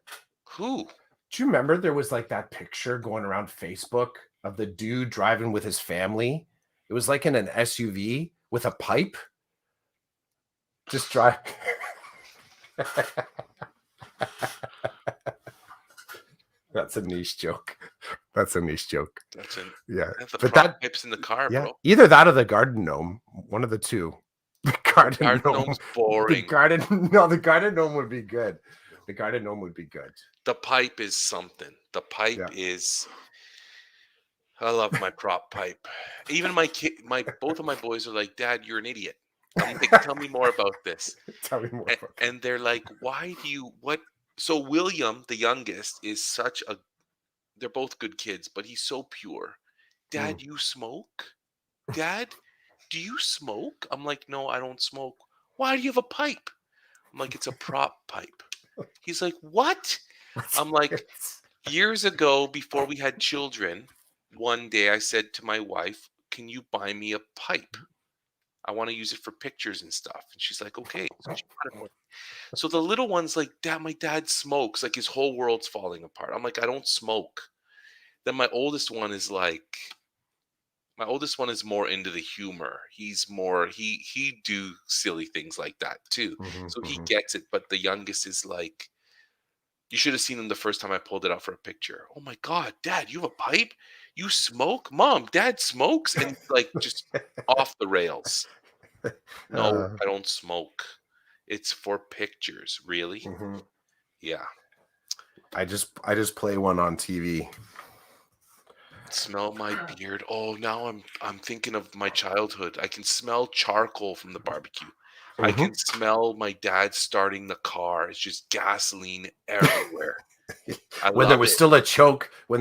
who? Do you remember there was like that picture going around Facebook of the dude driving with his family? It was like in an SUV with a pipe. Just drive. That's a niche joke. That's a niche joke. That's an Yeah. that's the But prop that, pipes in the car, yeah, bro. either that or the garden gnome, one of the two. The garden Garden gnome. gnome's boring. The garden gnome would be good. The garden gnome would be good. The pipe is something. The pipe Yeah. is I love my prop pipe. Even my kid my both of my boys are like, "Dad, you're an idiot." I'm like, "Tell me more about this." Tell me more And, about that. and they're like, "Why do you what?" So William, the youngest, is such a they're both good kids, but he's so pure. Mm. Dad, you smoke? Dad, do you smoke? I'm like, "No, I don't smoke." Why do you have a pipe? I'm like, "It's a prop pipe." He's like, "What?" I'm like, years ago, before we had children, one day I said to my wife, "Can you buy me a pipe? I want to use it for pictures and stuff." And she's like, "Okay." So she bought it for me. So the little one's like, "Dad, my dad smokes. Like his whole world's falling apart." I'm like, "I don't smoke." Then my oldest one is more into the humor. He's more he do silly things like that too. Mhm, So he mhm. gets it, but the youngest is like, you should have seen him the first time I pulled it out for a picture. "Oh my god, Dad, you have a pipe? You smoke? Mom, Dad smokes?" And like just off the rails. "No, Uh, I don't smoke. It's for pictures." "Really?" mhm. "Yeah." I just play one on TV. Smell my beard. Oh, now I'm thinking of my childhood. I can smell charcoal from the barbecue. I Mhm. can smell my dad starting the car. It's just gasoline everywhere. I When there love was it. still a choke, on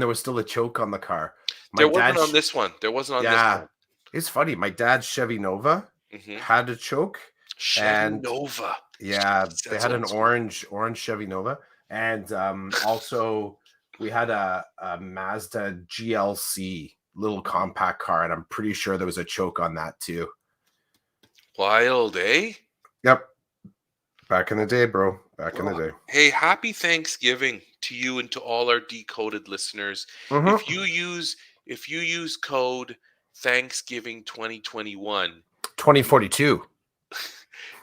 the car. My There wasn't dad, on this one. There wasn't on this yeah, one. it's funny. My dad's Chevy Nova Mhm. had a choke, Chevy and Nova. yeah, Jeez, they that's had an old school. orange Chevy Nova, and also we had a Mazda GLC little compact car, and I'm pretty sure there was a choke on that too. Wild, eh? Yep, back in the day, bro. Back in the Well, day. hey, happy Thanksgiving to you and to all our decoded listeners. If Mm-hmm. you use code Thanksgiving 2021, you 2042.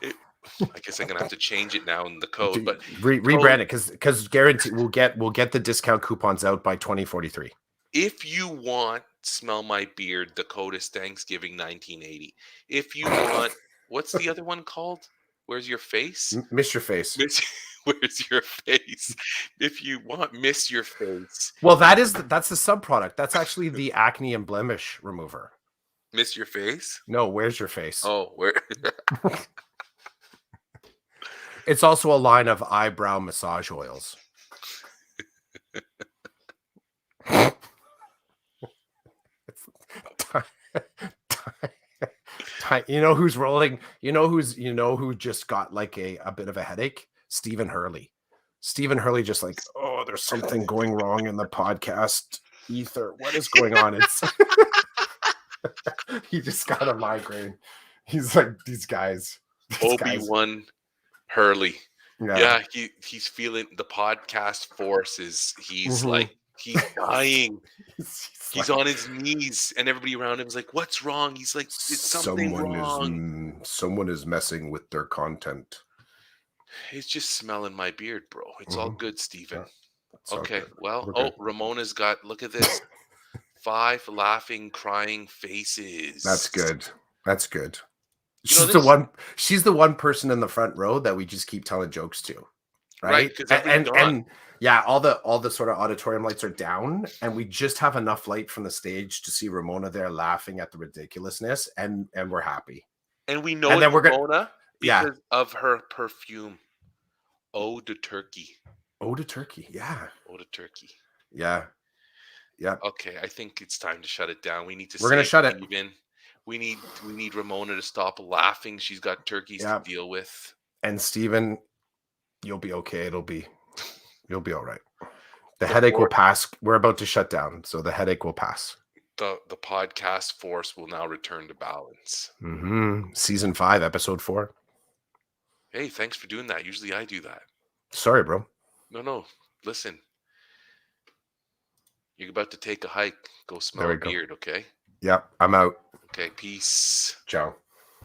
it, I guess I'm gonna have to change it now in the code, but code Rebrand it because guarantee we'll get the discount coupons out by 2043. if you want Smell My Beard, the code is Thanksgiving 1980. If you want, what's the other one called? Where's your face? Miss your face. Miss Where's your face? If you want Miss Your Face, Well, that's the subproduct. That's actually the acne and blemish remover. Miss Your Face? No, where's your face? Oh, where It's also a line of eyebrow massage oils. You know who's rolling? Who just got like a bit of a headache? Stephen Hurley. Stephen Hurley just like, oh, there's something going wrong in the podcast ether. What is going on? It's he just got a migraine. He's like, these guys. Obi-Wan Hurley. Yeah. Yeah, he's feeling the podcast force is he's Mhm. like he's dying. He's like, on his knees and everybody around him is like, "What's wrong?" He's like, "It's something wrong." someone is messing with their content. He's just smelling my beard, bro. It's all Mhm. good, Steven. Yeah, it's all Okay, good. well, We're oh, good. Ramona's got look at this. 5 laughing, crying That's faces. good. That's good. You know She's the this? one. She's the one person in the front row that we just keep telling jokes to, Right, right? because And everybody's gone. yeah, all the sort of auditorium lights are down, and we just have enough light from the stage to see Ramona there laughing at the ridiculousness, and we're happy. And we know And it's then we're gonna, Ramona yeah, because of her perfume. Eau de Turkey. oh to turkey, yeah, Eau de Turkey. yeah, yeah. Okay, I think it's time to shut it down. We need to We're gonna save shut it. Steven. We need Ramona to stop laughing. She's got turkeys to Yeah, deal with. and Steven, you'll be okay. You'll be all right. The The headache will for pass. We're about to shut down, so the headache will pass. the podcast force will now return to balance. Season 5, episode 4. Hey, thanks for doing that. Usually I do that. Sorry, bro. No. Listen, you're about to take a hike. Go There smell we a go. beard, okay? Yep, I'm out. Okay, peace. Ciao.